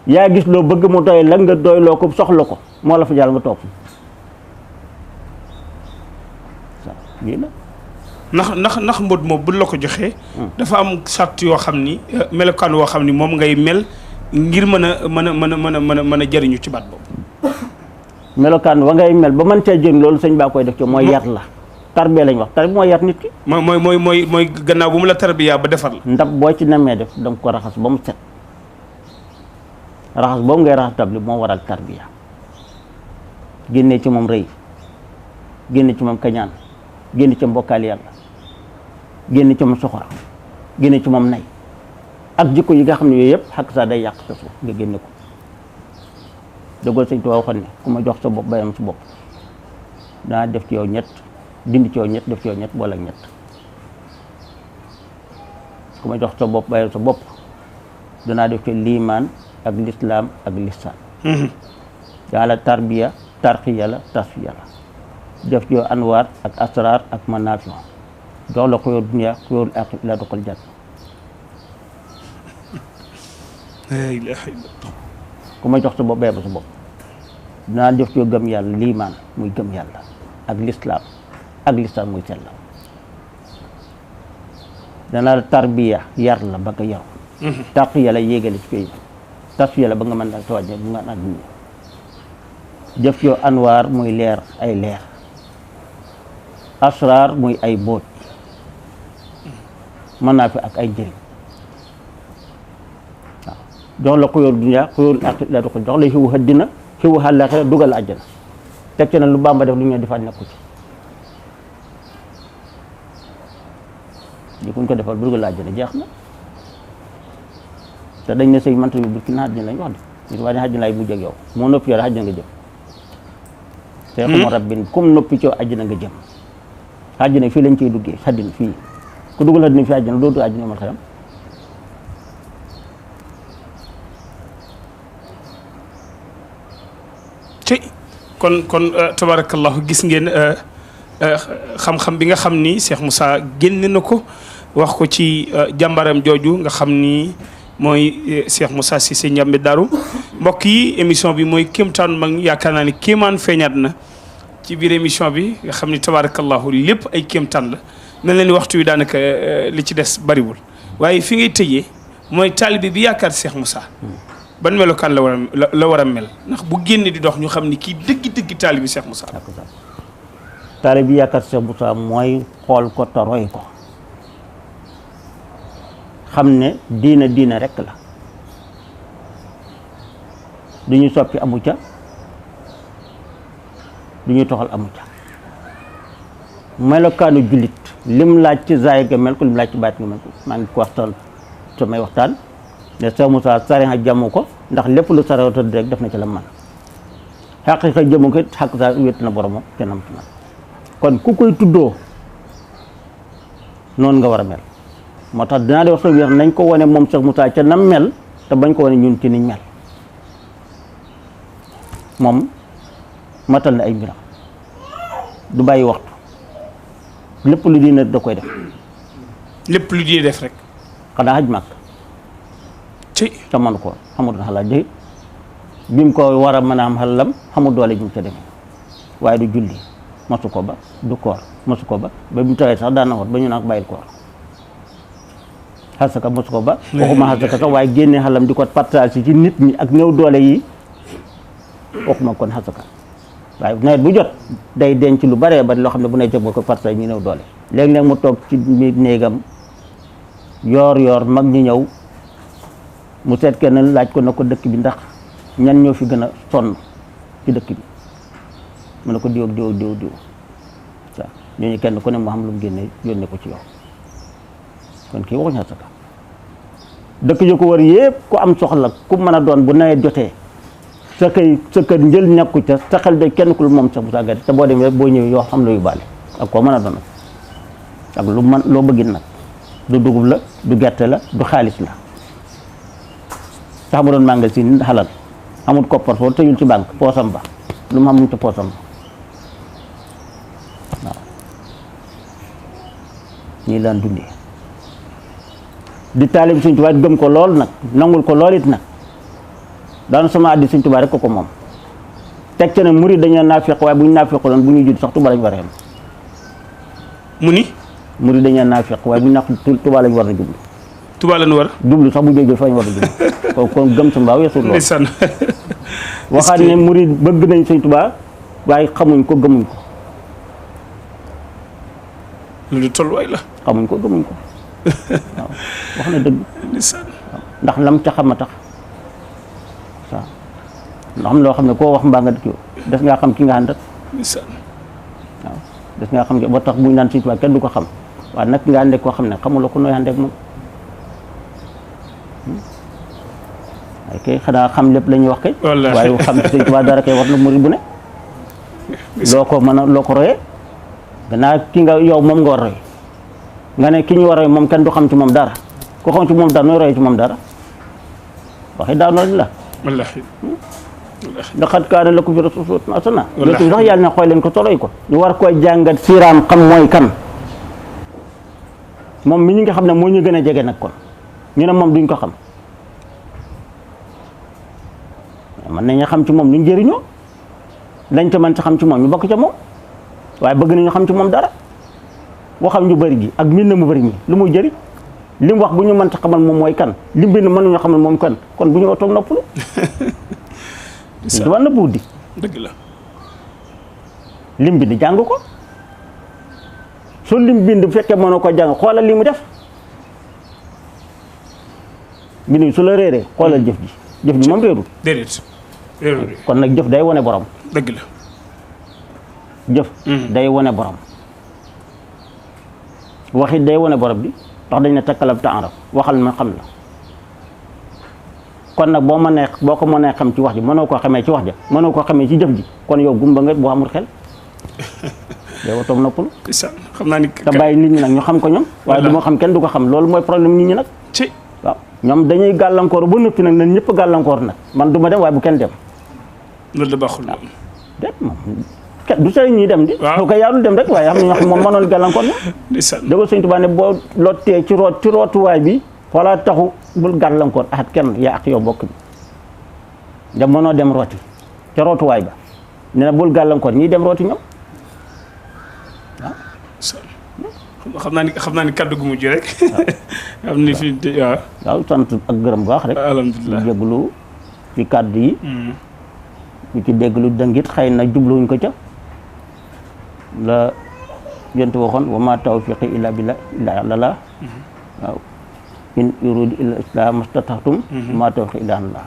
Speaker 3: yaa gis loo bëgg mu doy la nga doy loo ko soxla ko moo la fa jàll nga toog lii la
Speaker 2: ndax mbóot moom bu la ko joxee dafa am sart yoo xam ni melokaan woo xam ni moom ngay mel ngir mën a jëriñu ci baat boobu
Speaker 3: melokaan wa ngay mel ba mën cee jëriñ loolu sëñ baa koy def ci mooy yar la tarbiya lañ wax tarbiya mooy yar nit ki
Speaker 2: mooy gannaaw bu mu la tarbiya ba defar la
Speaker 3: ndab boo ci namee def danga ko raxas ba mu set raxas boobu ngay raxas tab li moo waral tarbiya génnee ci moom rëy génne ci moom kañaan génne ci mbokkaal yàlla génne ci moom soxor génne ci moom nay ak jikko yi nga xam ne yooyu yëpp xakk saa day yàq sa suuf nga génne ko dëggool sëñ Tuubaa waxoon ne ku ma jox sa bopp bayam sa bopp danaa def ci yow ñett dindi ci yow ñett def ci yow ñett boole ak ñett ku ma jox sa bopp bayam sa bopp danaa def ci liimaan ak lislaam ak lisaan daa la tarbiya tarxiya la tasfiya la def ci yow anwaar ak asraar ak manaafi jox la ko yor dunya ko yor aaxira la doxal jàtt
Speaker 2: la ilaha illallah
Speaker 3: ku ma jox sa bopp bayam sa bopp danaa def ci yow gëm yàlla liimaan muy gëm yàlla ak lislaam ak lisaan muy sell dana la tarbiya yar la ba nga yaru tarqiya la yéegale ci pays tasfiya la ba nga mën daal tawàññe bu nga nag dunya def ci yow anwaar muy leer ay leer asraar muy ay bóot mën naa fi ak ay njëriñ waaw jox la ko yor dunya ko yor ak la do ko jox la xiwu àddina xiwu àllaaxira dugal àjjana teg ci na lu Bàmba def lu ñu defaat nekku ci li kuñ ko defal bu dugal àjjana jeex na te dañ ne sëy manta bi bu ki na àjjana lañ wax de nit waa ne àjjana lay mujj ak yow moo noppi yor àjjana nga jëm te xuma rabbin comme noppi coo àjjana nga jëm àjjana fii lañ ciy duggee àddina fii ku dugal àddina fii àjjana dootu àjjana mal xayam
Speaker 2: ci kon tabarakallahu gis ngeen xam-xam bi nga xam ni Cheikh Moussa génne na ko wax ko ci jàmbaram jooju nga xam ni mooy Cheikh Moussa Cissé Ndiamé Darou mbokk yi émission bi mooy kéemtaanu mag ñi yaakaar naa ni kéemaan feeñaat na ci biir émission bi nga xam ni tabarakallahu lépp ay kéemtaan la mel na ni waxtu wi daanaka li ci des bariwul waaye fi ngay tëjee mooy taalibe bi yaakaar Cheikh Moussa ban melokaan la war a mel ndax bu génne di dox ñu xam ni kii dëgg-dëgg taalibe Cheikh Moussa.
Speaker 3: taalibe bi yaakaar Cheikh Moussa mooy xool ko te roy ko xam ne diina rekk la du ñu soppi amu ca du ñu toxal amu ca melokaanu jullit lim laaj ci zaahir nga mel ko lim laaj ci baat nga mel ko maa ngi ko waxtaan samay waxtaan ne Cheikh Moussa sariha jàmm ko ndax lépp lu sariha tëdd rek def na ci la man xaqiqa jëmu ko xaq saa wéet na boromam kenn ci man kon ku koy tuddoo noonu nga war a mel moo tax dinaa de wax sa wér nañ ko wane moom Cheikh Moussa ca nam mel te bañ ko wane ñun ci niñ mel moom matal na ay mbiram du bàyyi waxtu lépp lu diine da koy def
Speaker 2: lépp lu diine def rek
Speaker 3: xanaa xaj màkk
Speaker 2: ci
Speaker 3: ca manu ko xamul xalaat jëy bi mu ko war a mën a am xalam xamul doole ji mu ca demee waaye du julli masu ko ba du koor masu ko ba bi mu tawee sax daan na wat ba ñu naan bàyyil koor xasaka masu ko ba waxuma xasaka sax waaye génne xalam di ko partage ci nit ñi ak néew doole yi waxuma kon xasaka waaye nawet bu jot day denc lu baree bari loo xam ne bu ne jot ba ko farta ñu néew doole léeg-léeg mu toog ci biir néegam yoor mag ñi ñëw mu seet kenn laaj ko na ko dëkk bi ndax ñan ñoo fi gën a sonn ci dëkk bi mu ne ko diw waaw ñooñu kenn ku ne mu xam lu mu génne yónnee ko ci yow kon kii waxuñu asaka dëkk yu ko wër yëpp ku am soxla ku mën a doon bu nawet jotee sa kër njël nekku ca sa xel de kenn ku lu moom sax bu sàggati te boo demee boo ñëwee yoo xam la yu baale ak koo mën a doon ak lu man loo bëggin nag du dugub la du gerte la du xaalis la sax mu doon magasin xalal amul koppar foo tëjul ci banque poosam ba lu mu am mu ca poosam ba waaw ñii daan dundee di taalib Sëñ Tuubaa gëm ko lool nag nangul ko lool it nag daana sama addi Sëñ Tuubaa rek ko moom teg ca ne murid dañoo naafiq waaye bu ñu naafiquloon bu ñuy judd sax Tuubaa lañ war a yem
Speaker 2: mu ni
Speaker 3: murid dañoo naafiq waaye bu ñu naax Tuubaa lañ war a jublu
Speaker 2: Tuubaa lañ war
Speaker 3: jublu sax bu jógee fa lañ war a jublu kon gëm sa mbaaw yeesul lool
Speaker 2: ndeysaan
Speaker 3: waxaat ne murid bëgg nañ Sëñ Tuubaa waaye xamuñ ko gëmuñ ko
Speaker 2: lu tolluwaay la
Speaker 3: xamuñ ko gëmuñ ko waaw wax na dëgg
Speaker 2: ndeysaan
Speaker 3: ndax lam ca xam a tax waaw ndax am loo xam ne koo wax mbaa nga dëkk des ngaa xam ki nga ànd ak
Speaker 2: ndeysaan
Speaker 3: waaw des ngaa xam ba tax buñ naan Sëñ Tuubaa kenn du ko xam waaye nag nga àndee koo xam ne xamuloo ko nooy àndee ak moom waaye kay xanaa xam lépp la ñuy wax kay waaye xam ci Sëñ Tuubaa dara kay war na murid bu ne loo ko mën a loo ko royee gannaaw ki nga yow moom nga war roy nga ne ki ñu war a roy moom kenn du xam ci moom dara ko xam ci moom dara nooy roy ci moom dara waxi daa noonu la
Speaker 2: wallaahi
Speaker 3: laqad kaana lakum fi rasuulillaahi uswatun hasana lépp sax yàlla ne xool leen ko toroy ko ñu war koy jàngat siiraam xam mooy kan moom mi ñi nga xam ne moo ñu gën a jege nag kon ñu ne moom duñ ko xam mën nañu xam ci moom luñ jëriñoo lañ ca mën ci xam ci moom ñu bokk ca moom waaye bëgg nañu xam ci moom dara waxam ñu bëri gi ak mbind mu bëri mi lu muy jëriñ li mu wax bu ñu mën ta xamal moom mooy kan li mu bind mënuñu xamal moom kan kon bu ñu toog noppalu du war na buudi
Speaker 2: dëgg la
Speaker 3: lim bind jàng ko soo lim bind bu fekkee mënoo ko jàng xoolal li mu def bind su la réeree xoolal jëf ji moom réerul
Speaker 2: déedéet réerul
Speaker 3: kon nag jëf day wane borom
Speaker 2: dëgg la
Speaker 3: jëf day wane borom waxit day wane borom bi ndax dañ ne takkalab ta'araf waxal ma xam la kon nag boo ko mënee xam ci wax ji mënoo koo xamee ci wax ja mënoo koo xamee ci jëf ji kon yow gumba nga boo amul xel day wa toog noppalu
Speaker 2: xam naa ni
Speaker 3: te bàyyi nit ñi nag ñu xam ko ñoom waaye du ma xam kenn du ko xam loolu mooy problème nit ñi nag
Speaker 2: ci
Speaker 3: waaw ñoom dañuy gàllankoor ba noppi nag nañ ñëpp gàllankoor nag man du ma dem waaye bu kenn dem
Speaker 2: loolu da baaxul
Speaker 3: déet moom du sëriñ ñuy dem di
Speaker 2: waaw
Speaker 3: ko yaa dul dem rek waaye xam ne ñoo xam moom mënoon gàllankoor na dëgg Sëñ Tuubaa ne boo lottee ci rootuwaay bi wala taxu bul gàllankoor axat kenn yaa ak yow bokk bi da mënoo dem rooti ca rootuwaay ba ne na bul gàllankoor ñiy dem rooti ñoom
Speaker 2: waaw xam naa ni kaddu gu mujj rek am ni fi
Speaker 3: waaw sant ak gërëm bu baax rek
Speaker 2: alhamdulilah
Speaker 3: jéglu ci kaddu yi ñu ci déglu dëngit xëy na jubluwuñ ko ca la yonent waxoon wa ma tawfiqi illa billah la waaw in uridu illa islam mastata'tum ma tawfiqi illa billah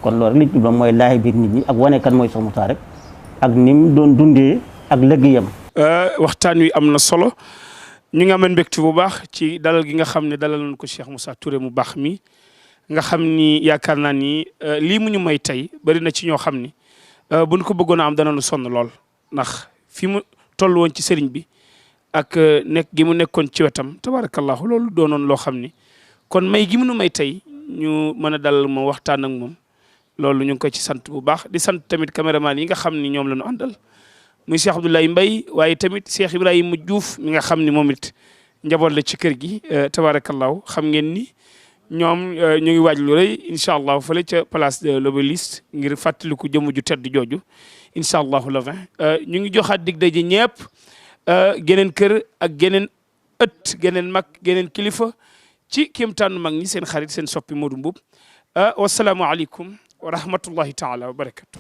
Speaker 3: kon loolu rek li jublu mooy laay biir nit ñi ak wane kan mooy Cheikh Moussa rek ak ni mu doon dundee ak liggéeyam
Speaker 2: waxtaan wi am na solo ñu ngi amoon mbégte bu baax ci dalal gi nga xam ne dalal nañ ko Cheikh Moussa Touré mu baax mi nga xam ni yaakaar naa ni lii mu ñu may tey bari na ci ñoo xam ni buñ ko bëggoon a am danañu sonn lool ndax fi mu toll woon ci sëriñ bi ak nekk gi mu nekkoon ci wetam tabarakallahu loolu doonoon loo xam ni kon may gi mu nu may tey ñu mën a dalal moom waxtaan ak moom loolu ñu ngi ko ci sant bu baax di sant tamit caméraman yi nga xam ni ñoom la ñu àndal muy Cheikh Abdoulaye Mbaye waaye tamit Cheikh Ibrahima Diouf mi nga xam ni moom it njaboot la ci kër gi tabarakallahu xam ngeen ni ñoom ñu ngi waaj lu rëy incha allah fële ca place de l'Obélisque ngir fàttaliku jëmm ju tedd jooju incha allahu le 20 ñu ngi joxaat dig daje ñëpp geneen kër ak geneen ëtt geneen mag geneen kilifa ci kéemtaanu mag ñi seen xarit seen soppi Modou Mboup wasalaamu aleykum wa rahmatullahi taala wa barakatu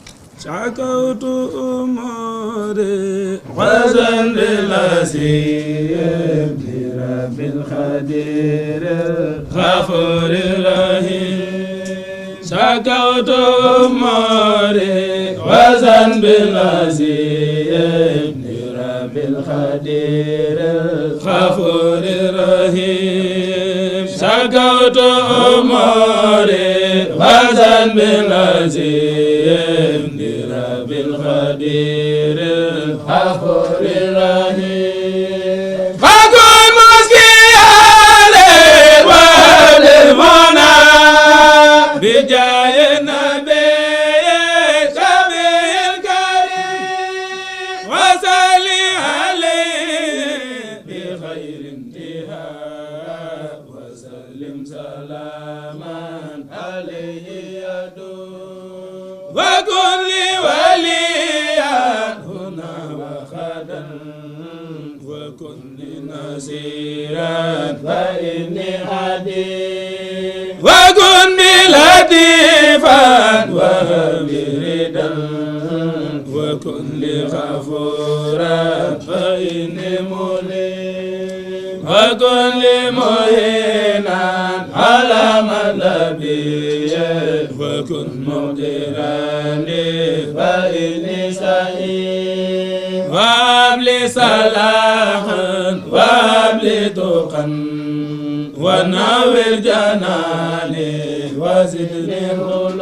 Speaker 4: وزن بالأسير لرب الخدير غفور رحيم شكوت أموري وزن بالأسير لرب الخدير غفور رحيم شكوت أموري وزن بالأسير لرب الخدير غفور رحيم فكن مسكيا وهب المنى بجاه النبي شفيع الكريم وصلي عليه بخير انتهاء وسلم سلاما عليه يدوم وكن لي وليا هنا وغدا وكن لي نصيرا فإني حديث وكن بي لطيفا وهب ردا وكن لي غفورا فإني مليم وكن لي مهينا على مطلبي وكن مقدراني فإني سعيد وهب لي صلاحا وهب لي تقى ونور جناني وزدني علوم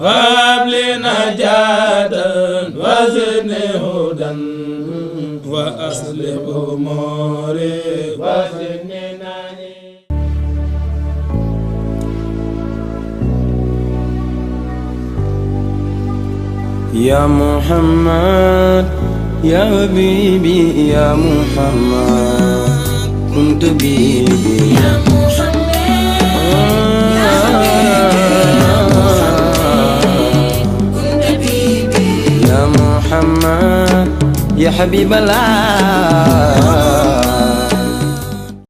Speaker 4: وهب لي نجاة وزدني هدى وأصلح أموري وزدني ناني.
Speaker 1: يا محمد يا حبيبي يا محمد كنت بيبي يا محمد يا حبيبي يا محمد يا حبيب الله